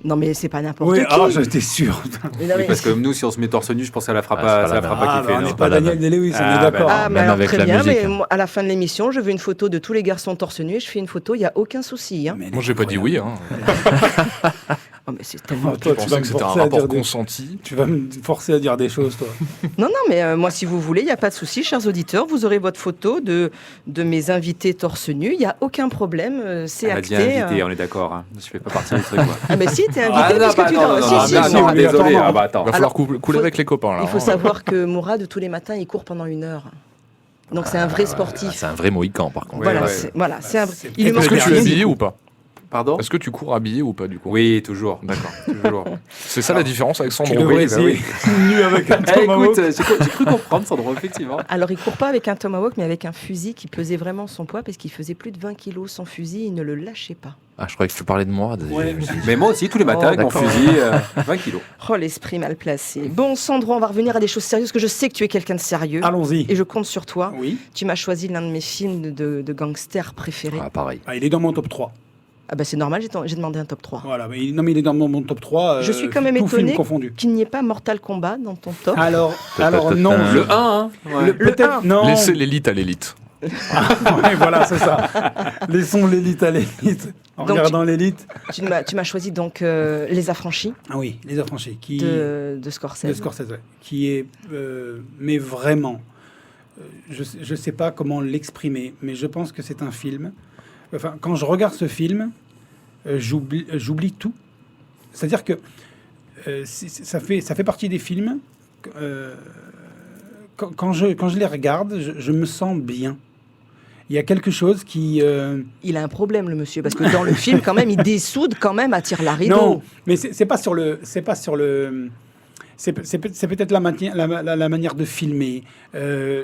Non, mais c'est pas n'importe qui. Oui, j'étais sûr. Oui, parce que nous, si on se met torse nu, je pense que ça la fera pas, kiffer. On n'est pas Daniel Day-Lewis, on est d'accord. Mais alors, très bien, mais à la fin de l'émission, je veux une photo de tous les garçons torse nu et je fais une photo, il n'y a aucun souci. Hein. Moi, j'ai pas dit oui. Hein. Oh, mais c'est tellement... Toi, tu pensais que c'était un rapport consenti. Tu vas me forcer à dire des choses, toi. Non, mais moi, si vous voulez, il n'y a pas de souci, chers auditeurs. Vous aurez votre photo de mes invités torse nu. Il n'y a aucun problème. C'est acté. Elle a dit invité, on est d'accord. Hein. Je fais pas partie du truc. Moi. Ah, mais si, t'es invité parce que tu dors. Non, désolé. Attends. Il va falloir couler avec les copains. Là, il faut savoir que Mourad, tous les matins, il court pendant 1 heure. Donc, c'est un vrai sportif. C'est un vrai Mohican, par contre. Voilà, c'est un vrai... Est-ce que tu es habillé ou pas ? Pardon ? Est-ce que tu cours habillé ou pas, du coup ? Oui, toujours. D'accord, toujours. C'est ça la différence avec Sandro. Tu devrais essayer nu avec un tomahawk. Écoute, j'ai cru comprendre, Sandro, effectivement. Alors, il court pas avec un tomahawk, mais avec un fusil qui pesait vraiment son poids, parce qu'il faisait plus de 20 kilos son fusil, il ne le lâchait pas. Ah, je croyais que tu parlais de moi. Mais moi aussi, tous les matins, avec mon fusil, 20 kilos. Oh, l'esprit mal placé. Bon, Sandro, on va revenir à des choses sérieuses, parce que je sais que tu es quelqu'un de sérieux. Allons-y. Et je compte sur toi. Oui. Tu m'as choisi l'un de mes films de gangsters préférés. Ah, pareil. Il est dans mon top 3. Ah bah c'est normal, j'ai demandé un top 3. Voilà, mais il est dans mon top 3. Je suis quand même étonné qu'il n'y ait pas Mortal Kombat dans ton top. Alors non. Le 1, hein. Peut-être non. Laissez l'élite à l'élite. Ouais, voilà, c'est ça. Laissons l'élite à l'élite. En regardant l'élite. Tu m'as choisi donc Les Affranchis. Ah oui, Les Affranchis. De Scorsese. De Scorsese, ouais. Qui est... mais vraiment... je ne sais pas comment l'exprimer, mais je pense que c'est un film... Enfin, quand je regarde ce film, j'oublie tout. C'est-à-dire que ça fait partie des films... Quand je les regarde, je me sens bien. Il y a quelque chose qui... Il a un problème, le monsieur, parce que dans le film, quand même, il dessoude quand même à tire-larigot. Non, mais c'est pas sur le... C'est peut-être la manière de filmer,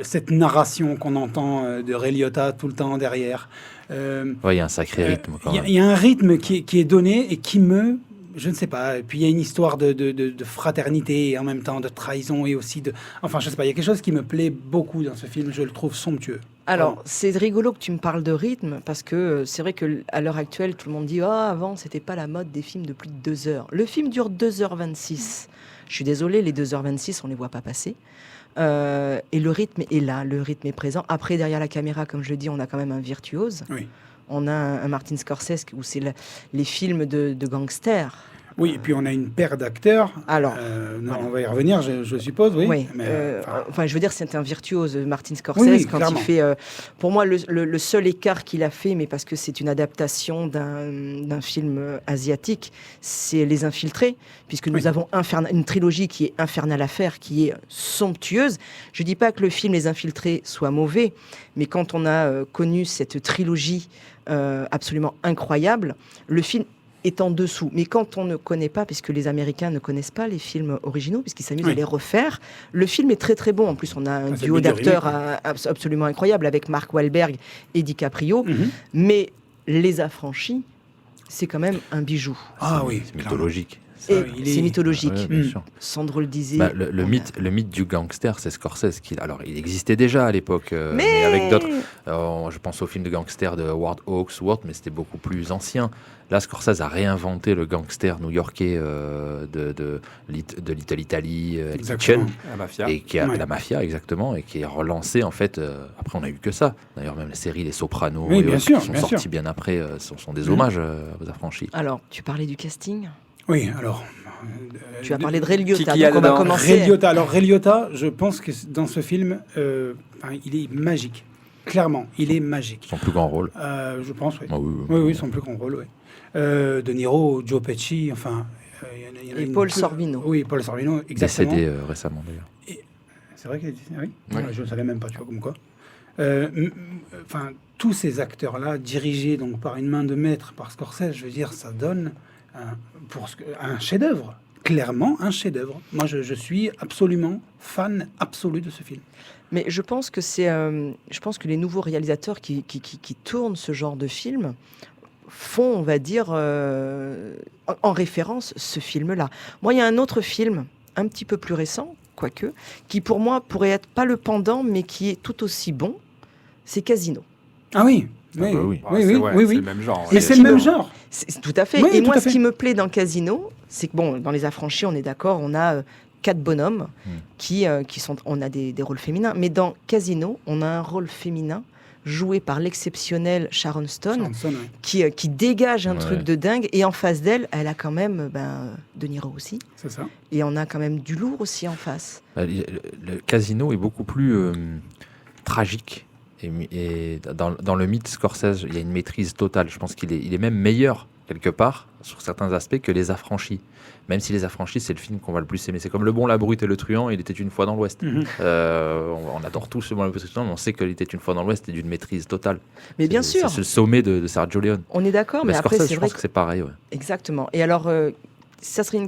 cette narration qu'on entend de Ray Liotta tout le temps derrière. Il y a un sacré rythme. Il y a un rythme qui est donné et qui me... Je ne sais pas. Et puis il y a une histoire de fraternité et en même temps de trahison et aussi de... Enfin, je ne sais pas. Il y a quelque chose qui me plaît beaucoup dans ce film. Je le trouve somptueux. Alors, c'est rigolo que tu me parles de rythme parce que c'est vrai qu'à l'heure actuelle, tout le monde dit « Ah, avant, c'était pas la mode des films de plus de 2 heures. » Le film dure 2h26. Je suis désolée, les 2h26, on ne les voit pas passer. Et le rythme est là, le rythme est présent. Après, derrière la caméra, comme je le dis, on a quand même un virtuose. Oui. On a un Martin Scorsese où c'est les films de gangsters. Oui, et puis on a une paire d'acteurs. Alors, on va y revenir, je suppose, oui. Oui. Mais, je veux dire, c'est un virtuose, Martin Scorsese, oui, quand clairement. il fait... pour moi, le seul écart qu'il a fait, mais parce que c'est une adaptation d'un film asiatique, c'est Les Infiltrés, puisque nous avons une trilogie qui est infernale à faire, qui est somptueuse. Je ne dis pas que le film Les Infiltrés soit mauvais, mais quand on a connu cette trilogie absolument incroyable, le film est en dessous. Mais quand on ne connaît pas, puisque les Américains ne connaissent pas les films originaux, puisqu'ils s'amusent à les refaire, le film est très très bon. En plus, on a un duo d'acteurs absolument incroyable avec Mark Wahlberg et DiCaprio. Mais Les Affranchis, c'est quand même un bijou. Ah oui, c'est mythologique. C'est mythologique. Ouais, bien sûr. Sandro le disait. Le mythe du gangster, c'est Scorsese. Alors, il existait déjà à l'époque, mais avec d'autres. Je pense au film de gangster de Howard Hawks, mais c'était beaucoup plus ancien. Là, Scorsese a réinventé le gangster new-yorkais de Little Italy, Kitchen, la mafia. et qui a la mafia exactement, et qui est relancé en fait. Après, on n'a eu que ça. D'ailleurs, même la série Les Sopranos, qui sont sortis bien après, sont des hommages aux Affranchis. Alors, tu parlais du casting. Oui, alors. Tu as parlé de Ray Liotta, qui y a donc on va dedans commencer. Ray Liotta. Alors, Ray Liotta, je pense que dans ce film, il est magique. Clairement, il est magique. Son plus grand rôle. Je pense, oui. Ah oui, oui. Oui, oui, son plus grand rôle, oui. De Niro, Joe Pesci, enfin... il y en a Et une- Paul Sorvino. Oui, Paul Sorvino, exactement. Décédé récemment d'ailleurs. C'est vrai qu'il est... Ah oui, Ouais. Je ne savais même pas, tu vois, comme quoi. Enfin, tous ces acteurs-là, dirigés donc par une main de maître, par Scorsese, je veux dire, ça donne un chef-d'œuvre. Clairement, un chef-d'œuvre. Moi, je suis absolument fan absolu de ce film. Mais je pense que je pense que les nouveaux réalisateurs qui tournent ce genre de film font, on va dire, en référence ce film-là. Moi, il y a un autre film, un petit peu plus récent, quoique, qui pour moi pourrait être pas le pendant, mais qui est tout aussi bon, c'est Casino. Ah oui, Ah bah oui. oui, c'est oui, ouais, oui, c'est oui. le même genre. Mais ouais. c'est le même genre. C'est tout à fait. Oui, Et tout moi, à ce fait. qui me plaît dans Casino, c'est que bon, dans Les Affranchis, on est d'accord, on a 4 bonhommes qui sont, on a des rôles féminins, mais dans Casino, on a un rôle féminin joué par l'exceptionnelle Sharon Stone, Sharon Stone, oui. qui dégage un Ouais. truc de dingue. Et en face d'elle, elle a quand même De Niro aussi. C'est ça. Et on a quand même du lourd aussi en face. Le Casino est beaucoup plus tragique. Et dans le mythe Scorsese, il y a une maîtrise totale. Je pense qu'il est même meilleur, quelque part, sur certains aspects, que Les Affranchis. Même si Les Affranchis, c'est le film qu'on va le plus aimer. C'est comme Le Bon, la Brute et le Truand, Il était une fois dans l'Ouest. Mhm. On adore tous Le Bon, la Brute et le Truand, mais on sait qu'il était une fois dans l'Ouest et d'une maîtrise totale. Mais bien C'est sûr, le sommet de Sergio Leone. on est d'accord, mais après, Scorsese, c'est je vrai pense que c'est pareil. Ouais. Exactement. Et alors,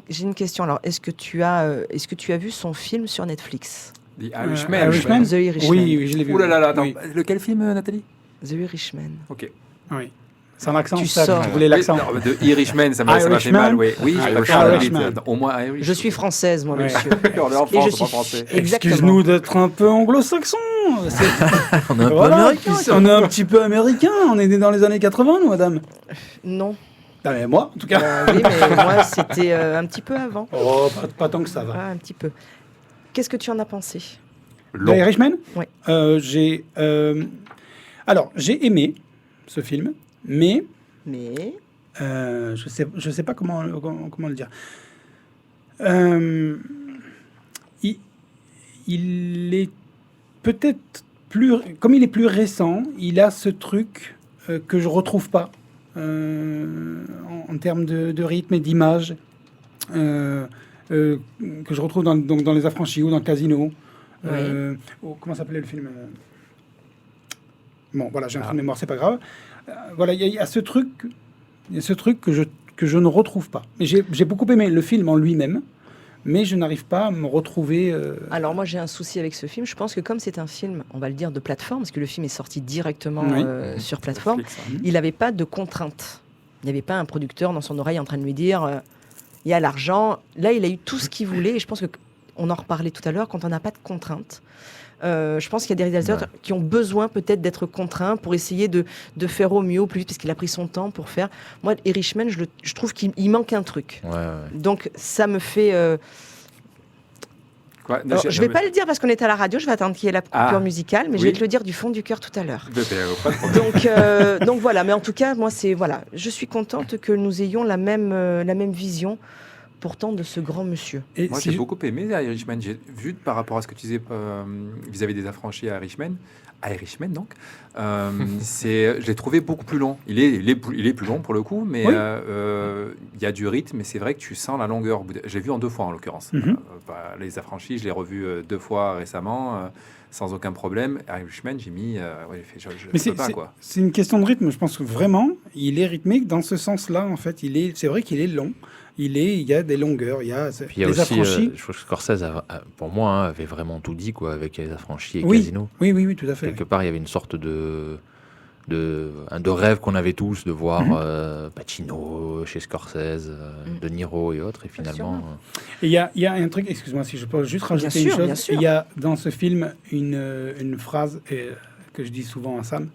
j'ai une question. Alors, est-ce que tu as vu son film sur Netflix, The Irishman. Irishman. The Irishman? Oui, oui, je l'ai vu. Ouh là là là, attends. Oui. Lequel film, Nathalie? The Irishman. Ok. Oui. Sans l'accent, Tu ça, sors. je voulais l'accent. Oui, non, de Irishman, ça m'a fait Irishman. mal, oui. Oui, je préfère la Irishman. bite. Au moins Irish. Je suis française, moi, Ouais. monsieur. On est en Et France, je c'est pas suis français. exactement. Excuse-nous d'être un peu anglo-saxon. On est un peu Voilà, américain. on est un petit peu américain. On est né dans les années 80, nous, madame. Non. Ah, mais moi, en tout cas. Oui, mais moi, c'était un petit peu avant. Oh, pas tant que ça va. Ah, un petit peu. Qu'est-ce que tu en as pensé? The Irishman. Ouais. Alors, j'ai aimé ce film, mais Mais je sais pas comment le dire. Il est peut-être plus, comme il est plus récent, il a ce truc que je retrouve pas en termes de rythme et d'image, que je retrouve donc dans Les Affranchis ou dans Casino. Comment s'appelait le film Bon, voilà, j'ai un trou de mémoire, c'est pas grave. Voilà, il y a ce truc, que je ne retrouve pas. Mais j'ai beaucoup aimé le film en lui-même, mais je n'arrive pas à me retrouver. alors moi j'ai un souci avec ce film. Je pense que comme c'est un film, on va le dire de plateforme, parce que le film est sorti directement Oui. sur plateforme, Netflix, hein. il n'avait pas de contraintes. Il n'y avait pas un producteur dans son oreille en train de lui dire il y a l'argent. Là, il a eu tout ce qu'il voulait. Et je pense que on en reparlait tout à l'heure. Quand on n'a pas de contraintes, je pense qu'il y a des réalisateurs qui ont besoin peut-être d'être contraints pour essayer de faire au mieux, au plus vite, parce qu'il a pris son temps pour faire. Moi, Irishman, je trouve qu'il manque un truc. Ouais, ouais. Donc ça me fait. Quoi Alors, je vais pas le dire parce qu'on est à la radio. Je vais attendre qu'il y ait la coupure musicale, mais je Oui. vais te le dire du fond du cœur tout à l'heure. Pas de problème. Donc voilà. Mais en tout cas, moi c'est voilà. Je suis contente que nous ayons la même vision. Pourtant de ce grand monsieur. Et Moi, si j'ai je- beaucoup aimé Irishman. J'ai vu par rapport à ce que tu disais vis-à-vis des affranchis à Irishman, donc, je l'ai trouvé beaucoup plus long. Il est plus long pour le coup, mais Oui. il y a du rythme, mais c'est vrai que tu sens la longueur. J'ai vu en 2 fois en l'occurrence. Mhm. Les affranchis, je l'ai revu 2 fois récemment, sans aucun problème. Irishman, j'ai mis, je Mais peux pas quoi. c'est une question de rythme. Je pense que vraiment, il est rythmé dans ce sens-là. En fait, c'est vrai qu'il est long. Il y a des longueurs. Il y a Puis il y a des aussi, affranchis. je crois que Scorsese, pour moi, hein, avait vraiment tout dit quoi, avec Les Affranchis et Oui. Casino. Oui, tout à fait. Quelque part, il y avait une sorte de rêve qu'on avait tous de voir Pacino chez Scorsese, De Niro et autres. Et finalement, Et il y a un truc, excuse-moi si je peux juste rajouter sûr, une bien chose. sûr. Il y a dans ce film une phrase que je dis souvent à Sam,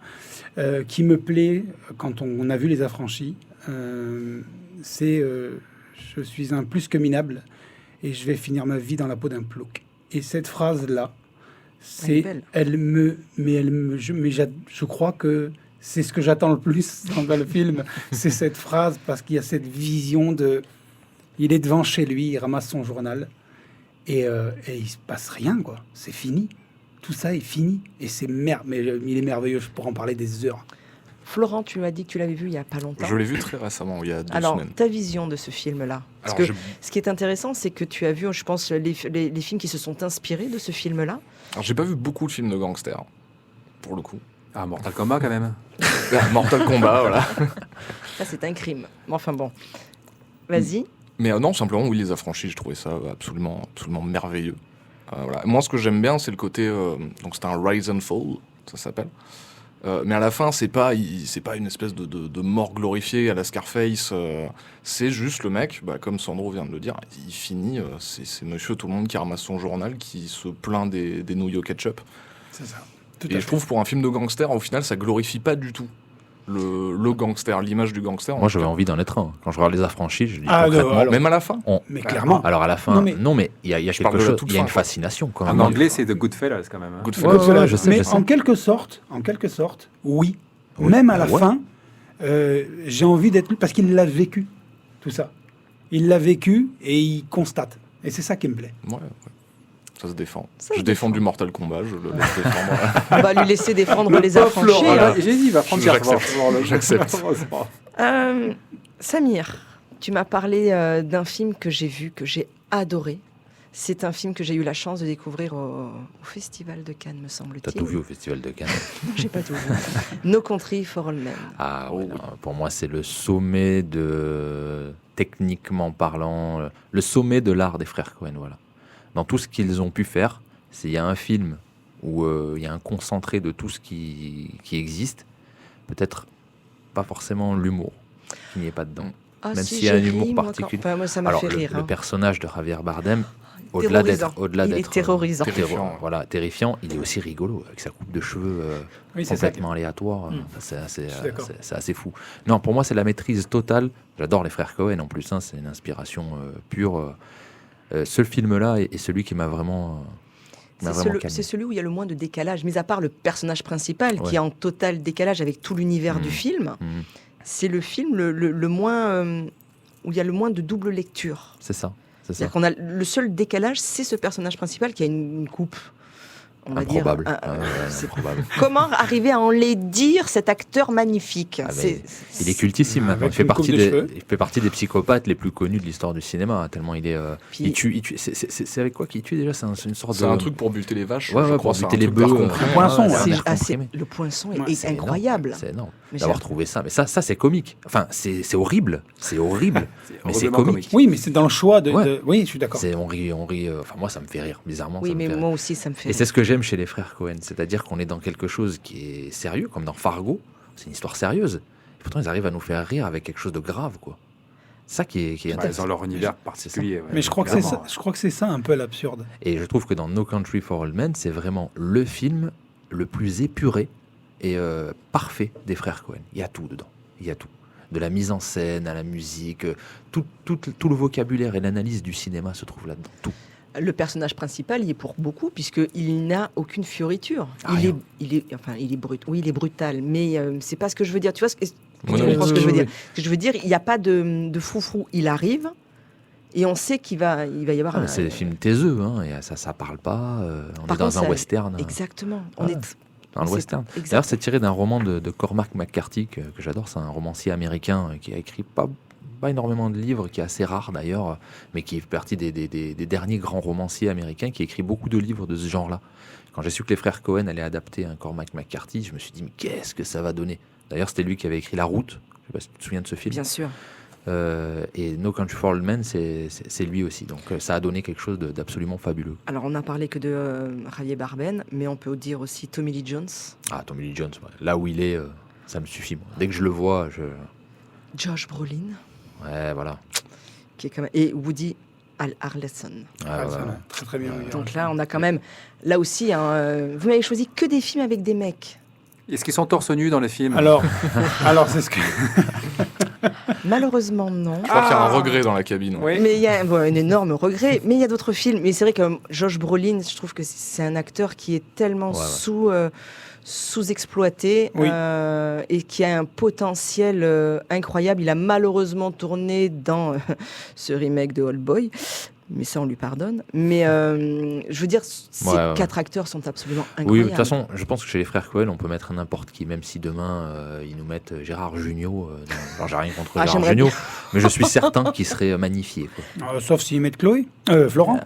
qui me plaît quand on a vu Les Affranchis. C'est je suis un plus que minable et je vais finir ma vie dans la peau d'un plouc. Et cette phrase-là, Elle est belle. je crois que c'est ce que j'attends le plus dans le film, c'est cette phrase, parce qu'il y a cette vision de... Il est devant chez lui, il ramasse son journal et il se passe rien, quoi. C'est fini. Tout ça est fini. Et mais il est merveilleux, je pourrais en parler des heures. Florent, tu m'as dit que tu l'avais vu il n'y a pas longtemps. Je l'ai vu très récemment, il y a 2 Alors, semaines. ta vision de ce film-là. Parce Alors, que ce qui est intéressant, c'est que tu as vu, je pense, les films qui se sont inspirés de ce film-là. Alors, j'ai pas vu beaucoup de films de gangsters, pour le coup. Ah, Mortal Kombat quand même. Mortal Kombat, voilà. Là, c'est un crime. Enfin bon. Vas-y. Mais non, simplement, oui, Les Affranchis, je trouvais ça absolument, absolument merveilleux. Voilà. Moi, ce que j'aime bien, c'est le côté... donc, c'est un Rise and Fall, ça s'appelle. Mais à la fin, c'est pas une espèce de mort glorifiée à la Scarface. C'est juste le mec, comme Sandro vient de le dire, il finit. C'est monsieur tout le monde qui ramasse son journal, qui se plaint des nouilles au ketchup. C'est ça. Tout à Et fait. je trouve pour un film de gangster, au final, ça glorifie pas du tout le gangster, l'image du gangster. Moi, j'avais envie d'en être un. Quand je regarde Les Affranchis, je dis Ah, concrètement... alors- Même à la fin. Mais clairement. Alors à la fin, Non, mais- il y a Je parle quelque de la chose, toute il y a fin, une quoi. fascination quand En même. anglais, c'est The Goodfellas quand même. Hein. Goodfellas. Ouais, je sais, mais je sais. en quelque sorte, oui. Même à la Ouais. fin, j'ai envie d'être... Parce qu'il l'a vécu, tout ça. Il l'a vécu et il constate. Et c'est ça qui me plaît. Ouais. Ça se défend. Ça je se défends défend. du Mortal Kombat, je le laisse défendre. On va lui laisser défendre les pauvre affranchis. Florent, hein. j'ai dit, il va prendre J'accepte. J'accepte. Samir, tu m'as parlé d'un film que j'ai vu, que j'ai adoré. C'est un film que j'ai eu la chance de découvrir au Festival de Cannes, me T'as semble-t-il. tout vu au Festival de Cannes. J'ai pas tout vu. No Country for All Men. Ah ouais, non, pour moi, c'est le sommet techniquement parlant, le sommet de l'art des frères Cohen, voilà. Dans tout ce qu'ils ont pu faire, il y a un film où il y a un concentré de tout ce qui existe, peut-être pas forcément l'humour, qui n'y est pas dedans. Ah, Même si, s'il y a un j'ai humour ri, moi, particulier. Enfin, moi, ça m'a Alors, fait rire. le hein. personnage de Javier Bardem, au-delà d'être Il est terrorisant. terrifiant, il est aussi rigolo, avec sa coupe de cheveux Oui, c'est ça. complètement aléatoire. C'est assez, Je suis d'accord. c'est assez fou. Non, pour moi, c'est la maîtrise totale. J'adore les frères Cohen en plus, hein, c'est une inspiration pure. Ce film-là est celui qui m'a vraiment, calmé. C'est celui où il y a le moins de décalage, mis à part le personnage principal qui Ouais. est en total décalage avec tout l'univers du film. Mhm. C'est le film le moins où il y a le moins de double lecture. C'est ça. C'est-à-dire qu'on a le seul décalage, c'est ce personnage principal qui a une coupe. On va Improbable. dire. C'est improbable. Comment arriver à enlaidir cet acteur magnifique? Ah, mais il est cultissime maintenant. Avec Il fait, une coupe de cheveux. il fait partie des psychopathes les plus connus de l'histoire du cinéma, hein, tellement il est. Puis- il tue. C'est avec quoi qu'il tue déjà? C'est une sorte C'est de. un truc pour buter les vaches. Ouais, je ouais, crois, pour c'est un buter les truc bœufs. par contre. Un poinçon, ouais, ouais. c'est C'est- ah, c'est- comprimé. le poinçon Ouais, est C'est incroyable. énorme, C'est énorme Mais d'avoir j'ai- trouvé ça. Mais ça c'est comique. Enfin, c'est horrible. C'est horrible. Mais c'est horriblement comique. Oui, mais c'est dans le choix de... Ouais. Oui, je suis d'accord. On rit. Enfin, moi, ça me fait rire. Bizarrement, Oui, ça me mais fait rire. moi aussi, ça me fait Et rire. c'est ce que j'aime chez les frères Cohen, c'est-à-dire qu'on est dans quelque chose qui est sérieux, comme dans Fargo. C'est une histoire sérieuse. Et pourtant, ils arrivent à nous faire rire avec quelque chose de grave, quoi. C'est ça qui est Ouais, intéressant. dans leur univers particulier. ouais. Mais je crois que c'est ça, Clairement. je crois que c'est ça un peu l'absurde. Et je trouve que dans No Country for Old Men, c'est vraiment le film le plus épuré et parfait des frères Cohen. Il y a tout dedans. Il y a tout. De la mise en scène à la musique, tout le vocabulaire et l'analyse du cinéma se trouve là-dedans. Tout. Le personnage principal y est pour beaucoup, puisqu'il n'a aucune fioriture. Rien. Il est brut. Oui, il est brutal, mais c'est pas ce que je veux dire. Tu vois, tu Oui, comprends ce que oui, je veux oui, dire. Ce que je veux dire, il n'y a pas de froufrou. Il arrive, et on sait qu'il va y avoir Ah, c'est des films taiseux, hein, et ça parle pas. On Par est dans contre, un ça- western. Exactement. On Ouais. est Dans le c'est- western. exact. D'ailleurs, c'est tiré d'un roman de Cormac McCarthy que j'adore. C'est un romancier américain qui a écrit pas énormément de livres, qui est assez rare d'ailleurs, mais qui fait partie des derniers grands romanciers américains qui écrit beaucoup de livres de ce genre-là. Quand j'ai su que les frères Cohen allaient adapter un Cormac McCarthy, je me suis dit, mais qu'est-ce que ça va donner? D'ailleurs, c'était lui qui avait écrit La Route. Je sais pas si tu te souviens de ce film. Bien sûr. Et No Country for Old Men, c'est lui aussi. Donc ça a donné quelque chose d'absolument fabuleux. Alors, on n'a parlé que de Javier Bardem, mais on peut dire aussi Tommy Lee Jones, Ah, Tommy Lee Jones, ouais. Là où il est, ça me suffit. Moi. Dès que je le vois, Josh Brolin, ouais, voilà. qui est quand même, et Woody Harrelson. Ah, Ça, ouais. très très bien. oui. Donc là, on a quand même, là aussi, vous m'avez choisi que des films avec des mecs. Est-ce qu'ils sont torse nu dans les films? Alors c'est ce que... Malheureusement, non. Je crois qu'il y a un regret dans la cabine. Oui. Mais il y a un énorme regret. Mais il y a d'autres films. Mais c'est vrai que Josh Brolin, je trouve que c'est un acteur qui est tellement Ouais, ouais. sous-exploité Oui. et qui a un potentiel incroyable. Il a malheureusement tourné dans ce remake de Old Boy, mais ça on lui pardonne. Mais je veux dire, ces Ouais. 4 acteurs sont absolument Oui, incroyables. de toute façon, je pense que chez les frères Cohen, on peut mettre n'importe qui, même si demain ils nous mettent Gérard Jugnot. Alors, j'ai rien contre Ah, Gérard j'aimerais Jugnot, mais je suis certain qu'il serait magnifié. Quoi. Sauf s'ils mettent Florent.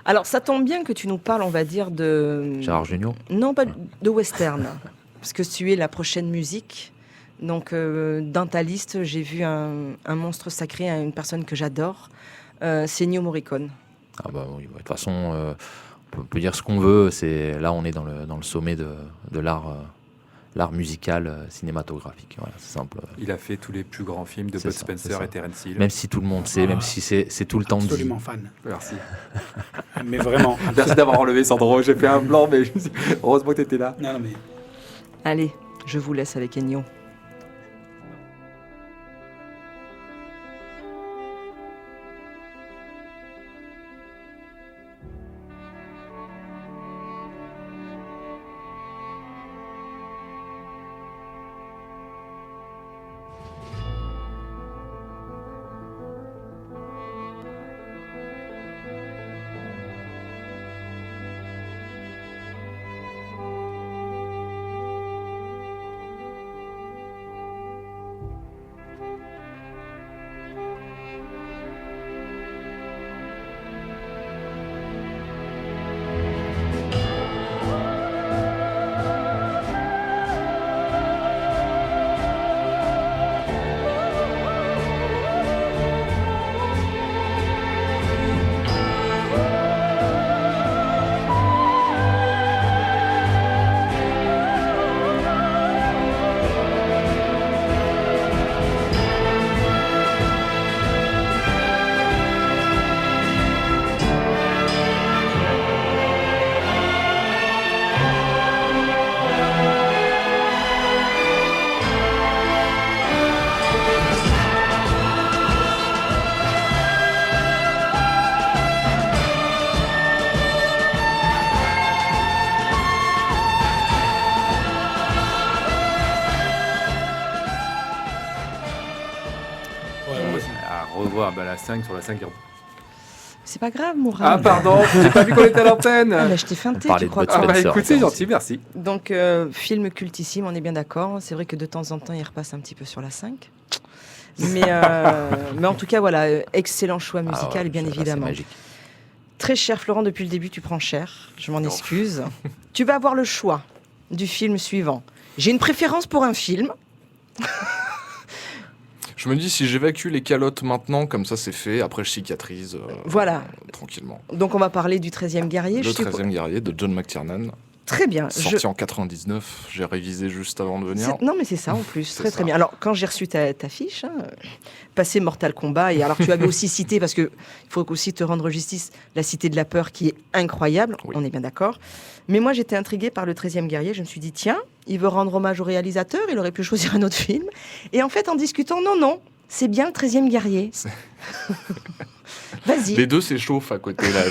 Alors ça tombe bien que tu nous parles, on va dire, de... Gérard Jugnot. Non, pas de western, parce que tu es la prochaine musique. Donc, dans ta liste, j'ai vu un monstre sacré, une personne que j'adore, c'est Ennio Morricone. Ah bah oui, de toute façon, on peut dire ce qu'on veut. Là, on est dans le sommet de l'art musical cinématographique. Voilà, c'est simple. Il a fait tous les plus grands films de C'est Bud ça, Spencer c'est ça. et Terence Hill. Même si tout le monde sait, même si c'est tout le temps dit. Absolument fan. Merci. Mais vraiment. Merci d'avoir enlevé Sandro. J'ai fait un blanc, mais heureusement que tu étais là. Non, mais... Allez, je vous laisse avec Ennio. À revoir la 5 sur la 5. C'est pas grave, Mourad. Ah pardon, j'ai pas vu qu'on était à l'antenne. Ah, bah, je t'ai feinté, On parlait tu de crois Bud quoi. Ah bah Spencer, écoute, c'est ça gentil, merci. Donc, film cultissime, on est bien d'accord. C'est vrai que de temps en temps, il repasse un petit peu sur la 5. Mais en tout cas, voilà, excellent choix musical, Ah ouais, bien là, c'est évidemment. magique. Très cher Florent, depuis le début, tu prends cher. Je m'en excuse. Tu vas avoir le choix du film suivant. J'ai une préférence pour un film. Je me dis, si j'évacue les calottes maintenant, comme ça c'est fait, après je cicatrise Voilà. tranquillement. Donc, on va parler du 13e guerrier. Le je suppose. 13e guerrier de John McTiernan, Très bien. sorti en 99, j'ai révisé juste avant de venir. Non, mais c'est ça en plus. C'est Très, très ça. bien. Alors, quand j'ai reçu ta fiche, passé Mortal Kombat, et alors tu avais aussi cité, parce qu'il faut aussi te rendre justice, la Cité de la Peur qui est incroyable, Oui. on est bien d'accord. Mais moi, j'étais intriguée par le 13e guerrier. Je me suis dit, tiens, il veut rendre hommage au réalisateur, il aurait pu choisir un autre film. Et en fait, en discutant, non, c'est bien le 13e guerrier. C'est- Vas-y. Les deux s'échauffent à côté là.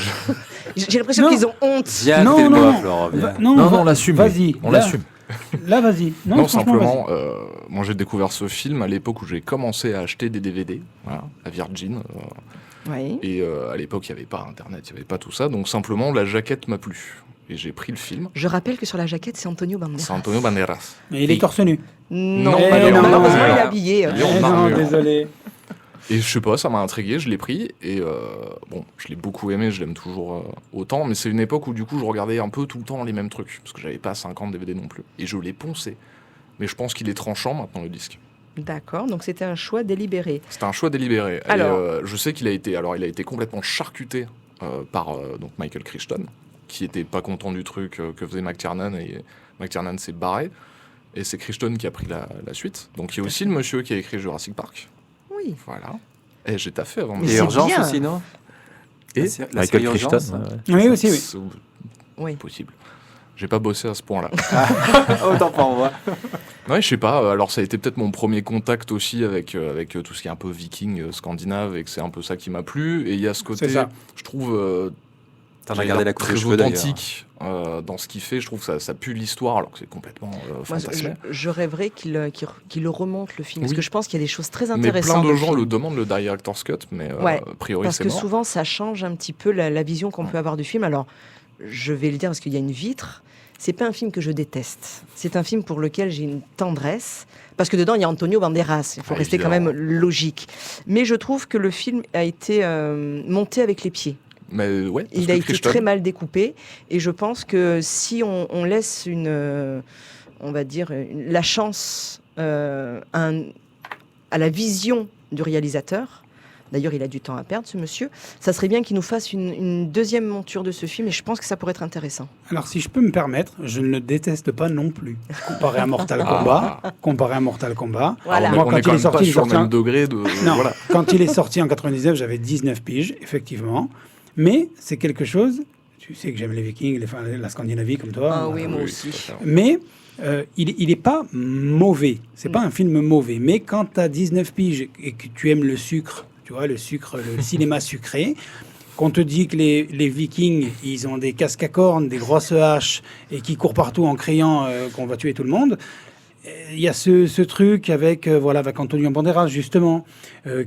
J'ai l'impression Non. qu'ils ont honte. Viens, Non, tais-toi, non. Florent, viens. Non, on l'assume. Vas-y. On là. l'assume. Là, vas-y. Non, franchement, simplement, moi j'ai découvert ce film à l'époque où j'ai commencé à acheter des DVD, voilà, à Virgin. Oui. Et à l'époque, il n'y avait pas Internet, il n'y avait pas tout ça. Donc simplement, la jaquette m'a plu. Et j'ai pris le film. Je rappelle que sur la jaquette, c'est Antonio Banderas. C'est Antonio Banderas. vas-y. Et il est torse nu. Non, Non, malheureusement, non. il est habillé. Il est en Eh non, armure. désolé. Et je sais pas, ça m'a intrigué, je l'ai pris. Et bon, je l'ai beaucoup aimé, je l'aime toujours autant. Mais c'est une époque où du coup, je regardais un peu tout le temps les mêmes trucs. Parce que j'avais pas 50 DVD non plus. Et je l'ai poncé. Mais je pense qu'il est tranchant maintenant, le disque. D'accord, donc c'était un choix délibéré. C'était un choix délibéré. Alors- Et, je sais qu'il a été complètement charcuté par donc Michael Crichton, qui était pas content du truc que faisait McTiernan, et McTiernan s'est barré. Et c'est Crichton qui a pris la suite. Donc il y a aussi le monsieur qui a écrit Jurassic Park. Oui. Voilà. Et j'ai taffé avant. Mais Et c'est Urgence bien. aussi, non Et La série Michael Urgence, Crichton. hein. Ouais. Oui, aussi, oui. C'est Oui. possible. J'ai pas bossé à ce point-là. Autant pour moi. Ouais, je sais pas. Alors ça a été peut-être mon premier contact aussi avec tout ce qui est un peu viking, scandinave, et que c'est un peu ça qui m'a plu. Et il y a ce côté, C'est ça. je trouve, T'en as j'allais gardé dire, la coupe de très cheveux, d'ailleurs. authentique dans ce qu'il fait. Je trouve que ça pue l'histoire alors que c'est complètement Moi, fantasmé. je rêverais qu'il le remonte, le film, parce Oui. que je pense qu'il y a des choses très Mais intéressantes. plein de dans le gens film. le demandent, le director's cut, mais Ouais, a priori Parce c'est que mort. souvent, ça change un petit peu la vision qu'on peut avoir du film. Alors, je vais le dire parce qu'il y a une vitre. C'est pas un film que je déteste. C'est un film pour lequel j'ai une tendresse. Parce que dedans, il y a Antonio Banderas. Il faut rester quand même logique. Mais je trouve que le film a été monté avec les pieds. Mais ouais, parce Il que a été Crichton- très mal découpé. Et je pense que si on laisse on va dire, la chance à la vision du réalisateur, d'ailleurs il a du temps à perdre ce monsieur, ça serait bien qu'il nous fasse une deuxième monture de ce film et je pense que ça pourrait être intéressant. Alors, si je peux me permettre, je ne le déteste pas non plus. Comparé à Mortal Kombat, Voilà. Moi, on quand est il quand est même sorti, pas il est sur le sorti même degré de... Non, voilà. quand il est sorti en 99, j'avais 19 piges, effectivement. Mais c'est quelque chose. Tu sais que j'aime les Vikings, la Scandinavie comme toi. Ah oui, moi Oui, aussi. tout à fait. Mais il est pas mauvais. C'est pas un film mauvais. Mais quand tu as 19 piges et que tu aimes le sucre, tu vois, le cinéma sucré, qu'on te dit que les Vikings, ils ont des casques à cornes, des grosses haches et qui courent partout en criant qu'on va tuer tout le monde. Il y a ce truc avec Antonio Banderas, justement,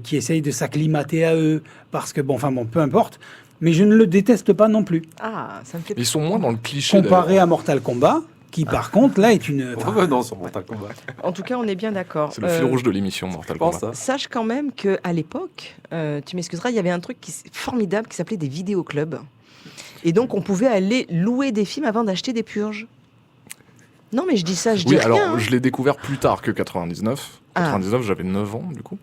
qui essaye de s'acclimater à eux, parce que, peu importe. Mais je ne le déteste pas non plus. Ah, ça me fait Ils sont moins dans le cliché. Comparé d'ailleurs. à Mortal Kombat, qui, par contre, là, est une... Revenons sur Mortal Kombat. En tout cas, on est bien d'accord. C'est le fil rouge de l'émission Mortal Je pense, Kombat. ça. Sache quand même qu'à l'époque, tu m'excuseras, il y avait un truc formidable qui s'appelait des vidéoclubs. Et donc, on pouvait aller louer des films avant d'acheter des purges. Non, mais je dis ça, je dis Oui, rien. alors hein. je l'ai découvert plus tard que 99. Ah. 99, j'avais 9 ans, du coup.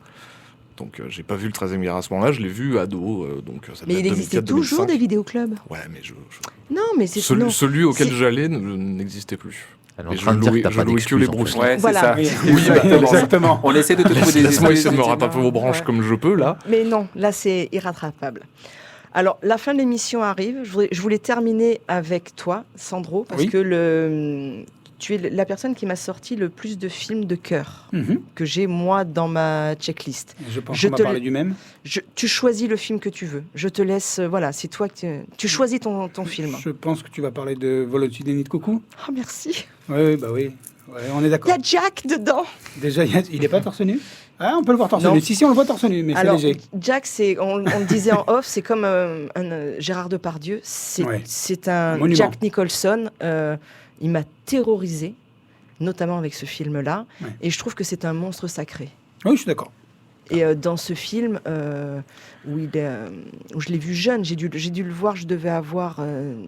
Donc j'ai pas vu le 13e guerre à ce moment-là, je l'ai vu ado, donc ça Mais devait il être existait 2004, toujours 2005. des vidéoclubs. Ouais, mais Non, mais c'est non. celui auquel C'est- j'allais n'existait plus. Elle est en Et train je de dire que louais- t'as je pas louais que les d'excuses. en fait. Bruce Lee. Ouais, c'est Voilà. ça. Oui, exactement. exactement. On essaie de te trouver des Laisse-moi excuses, essayer de me effectivement. rattraper vos branches Ouais. comme je peux, là. Mais non, là, c'est irrattrapable. Alors, la fin de l'émission arrive. Je voulais terminer avec toi, Sandro, parce Oui. que tu es la personne qui m'a sorti le plus de films de cœur Mhm. que j'ai, moi, dans ma checklist. Je pense Je qu'on va te parler le- du même. Tu choisis le film que tu veux. Je te laisse, voilà, c'est toi tu choisis ton film. Je pense que tu vas parler de Volodymyr Coucou. Ah, merci. Oui, bah oui. Ouais, on est Il y d'accord. a Jack dedans. Déjà, il est pas torse nu. Ah, on peut le voir torse Non. nu. Si, on le voit torse nu, mais c'est Alors, léger. Jack, on le disait en off, c'est comme Gérard Depardieu. Ouais. C'est un Monument. Jack Nicholson. Il m'a terrorisé, notamment avec ce film-là. Ouais. Et je trouve que c'est un monstre sacré. Oui, je suis d'accord. Et dans ce film, où je l'ai vu jeune, j'ai dû le voir, je devais avoir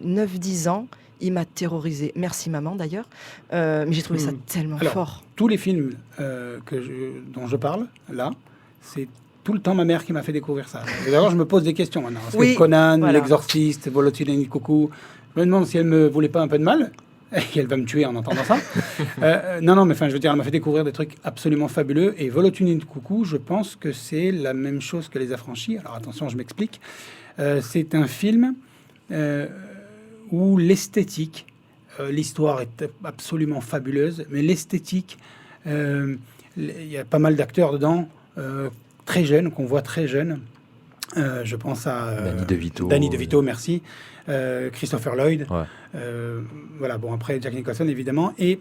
9-10 ans. Il m'a terrorisé. Merci maman d'ailleurs. Mais j'ai trouvé ça tellement Alors, fort. Tous les films dont je parle, là, c'est tout le temps ma mère qui m'a fait découvrir ça. Et d'ailleurs, je me pose des questions maintenant. Parce Oui, que Conan, voilà. L'Exorciste, Volodymyr Coucou, je me demande si elle me voulait pas un peu de mal. Et elle va me tuer en entendant ça. Non, mais enfin, je veux dire, elle m'a fait découvrir des trucs absolument fabuleux. Et Volodymyr Coucou, je pense que c'est la même chose que Les Affranchis. Alors attention, je m'explique. C'est un film où l'esthétique, l'histoire est absolument fabuleuse, mais l'esthétique, il y a pas mal d'acteurs dedans, très jeunes, qu'on voit très jeunes. Je pense à Danny DeVito. Danny DeVito, merci. Christopher Lloyd. Ouais. Voilà, bon, après Jack Nicholson, évidemment. Et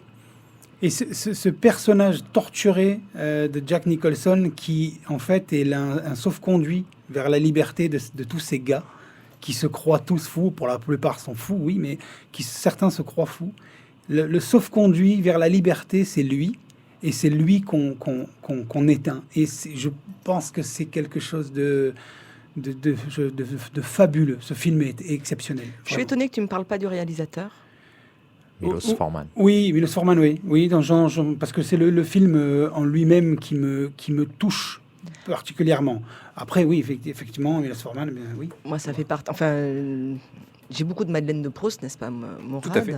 ce personnage torturé de Jack Nicholson, qui, en fait, est un sauf-conduit vers la liberté de tous ces gars qui se croient tous fous, pour la plupart sont fous, oui, mais certains se croient fous. Le sauf-conduit vers la liberté, c'est lui. Et c'est lui qu'on éteint. Et je pense que c'est quelque chose de fabuleux. Ce film est exceptionnel. Je suis étonnée que tu ne me parles pas du réalisateur. Milos Forman. Oui, Milos Forman, oui. Oui, parce que c'est le film en lui-même qui me touche particulièrement. Après, oui, effectivement, Milos Forman, bien, oui. Moi, ça fait partie. Enfin, j'ai beaucoup de Madeleine de Proust, n'est-ce pas, Morad? Tout à fait.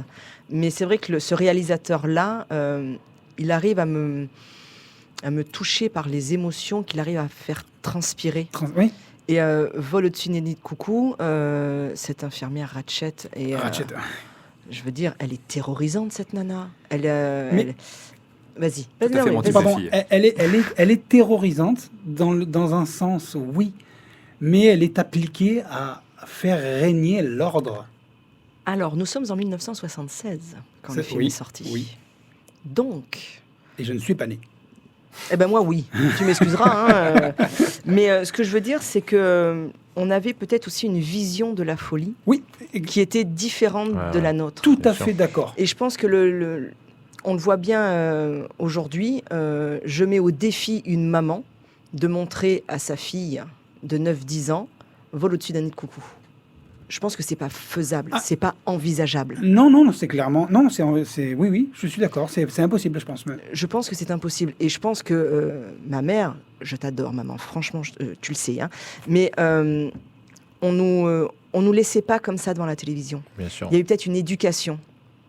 Mais c'est vrai que ce réalisateur-là, il arrive à me toucher par les émotions qu'il arrive à faire transpirer. Oui, Et Vol au-dessus de Coucou, cette infirmière Ratchet. Et, Ratchet. je veux dire, elle est terrorisante, cette nana. Mais- Vas-y. Tout à fait, mon type de Pardon, fille. elle est terrorisante dans un sens, oui, mais elle est appliquée faire régner l'ordre. Alors, nous sommes en 1976 quand le film Oui, est sorti. oui. Donc, Et je ne suis pas né. eh ben moi oui, tu m'excuseras. Mais ce que je veux dire, c'est que on avait peut-être aussi une vision de la folie Oui, qui était différente Ouais, de ouais. la nôtre. tout Bien à sûr. fait d'accord. Et je pense que on le voit bien aujourd'hui. Je mets au défi une maman de montrer à sa fille de 9-10 ans Vol au-dessus d'un nid de coucou. Je pense que c'est pas faisable, Ah. c'est pas envisageable. Non, c'est clairement... Non, oui, je suis d'accord. C'est impossible, je pense. Mais... Je pense que c'est impossible. Et je pense que ma mère, je t'adore maman, franchement, tu le sais, hein, mais on nous laissait pas comme ça devant la télévision. Bien sûr. Il y a eu peut-être une éducation.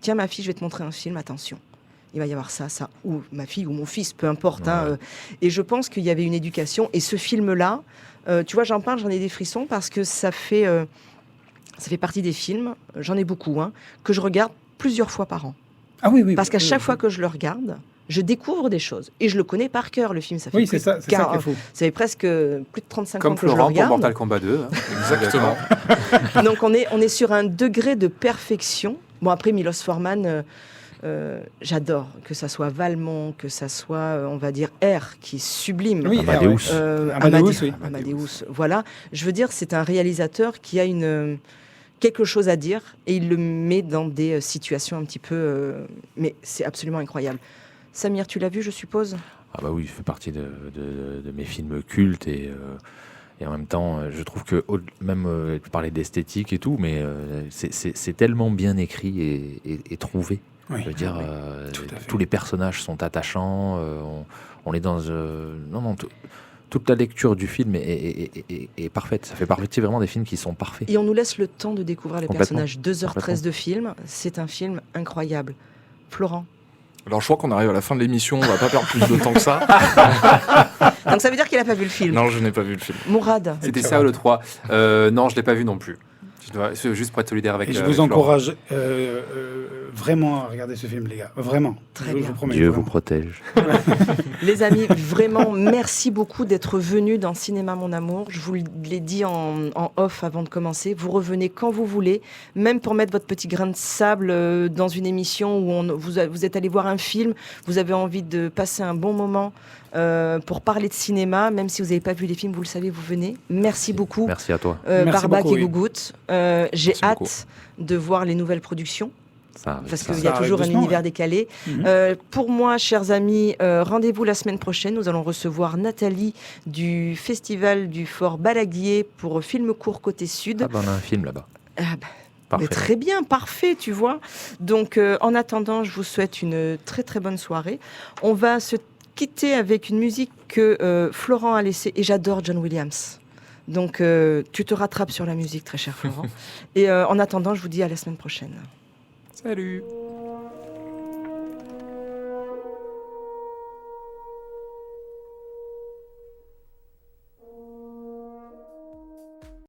Tiens ma fille, je vais te montrer un film, attention. Il va y avoir ça, ou ma fille ou mon fils, peu importe. Ouais. Et je pense qu'il y avait une éducation. Et ce film-là, tu vois, j'en parle, j'en ai des frissons parce que ça fait partie des films, j'en ai beaucoup, que je regarde plusieurs fois par an. Ah oui. Parce qu'à chaque fois que je le regarde, je découvre des choses. Et je le connais par cœur, le film. Ça fait Oui, plus c'est ça de qu'il 40 faut. ça fait presque plus de 35 ans Comme que je le Florent pour regarde. Mortal Kombat 2. Exactement. Donc on est sur un degré de perfection. Bon, après, Milos Forman, j'adore. Que ça soit Valmont, que ça soit, on va dire, R, qui est sublime. Oui, Amadeus. Amadeus, oui. Amadeus, voilà. Je veux dire, c'est un réalisateur qui a quelque chose à dire et il le met dans des situations un petit peu... mais c'est absolument incroyable. Samir, tu l'as vu, je suppose ? Ah bah oui, il fait partie de mes films cultes et en même temps, je trouve que tu parlais d'esthétique et tout, mais c'est tellement bien écrit et trouvé. Oui. Je veux dire, Tout à fait. tous les personnages sont attachants. On est dans toute la lecture du film est parfaite. Ça fait partie vraiment des films qui sont parfaits. Et on nous laisse le temps de découvrir les Complètement. personnages. 2h13 Complètement. de film, c'est un film incroyable. Florent ? Alors je crois qu'on arrive à la fin de l'émission, on va pas perdre plus de temps que ça. Donc ça veut dire qu'il n'a pas vu le film. Non, je n'ai pas vu le film. Mourad ? C'était Ça ça va. le 3. Non, je ne l'ai pas vu non plus. Juste pour être solidaire avec Et je avec vous Florent. encourage vraiment à regarder ce film, les gars. Vraiment. Très je bien. vous promets. Dieu vraiment. vous protège. Les amis, vraiment, merci beaucoup d'être venus dans Cinéma Mon Amour. Je vous l'ai dit en off avant de commencer. Vous revenez quand vous voulez, même pour mettre votre petit grain de sable dans une émission où vous êtes allé voir un film, vous avez envie de passer un bon moment pour parler de cinéma, même si vous n'avez pas vu les films, vous le savez, vous venez. Merci beaucoup. Merci à toi. Merci Barbac beaucoup, et oui. Gougout. J'ai Merci hâte beaucoup. de voir les nouvelles productions. Ça arrive, Parce ça qu'il y a arrive toujours un doucement, univers ouais. décalé. Mhm. Pour moi, chers amis, rendez-vous la semaine prochaine. Nous allons recevoir Nathalie du Festival du Fort Balaguier pour Film Court Côté Sud. Ah bah, on a un film là-bas. Ah bah, Parfait. mais très bien, parfait, tu vois. Donc, en attendant, je vous souhaite une très très bonne soirée. On va se quitter avec une musique que Florent a laissée. Et j'adore John Williams. Donc, tu te rattrapes sur la musique, très cher Florent. Et en attendant, je vous dis à la semaine prochaine. Salut.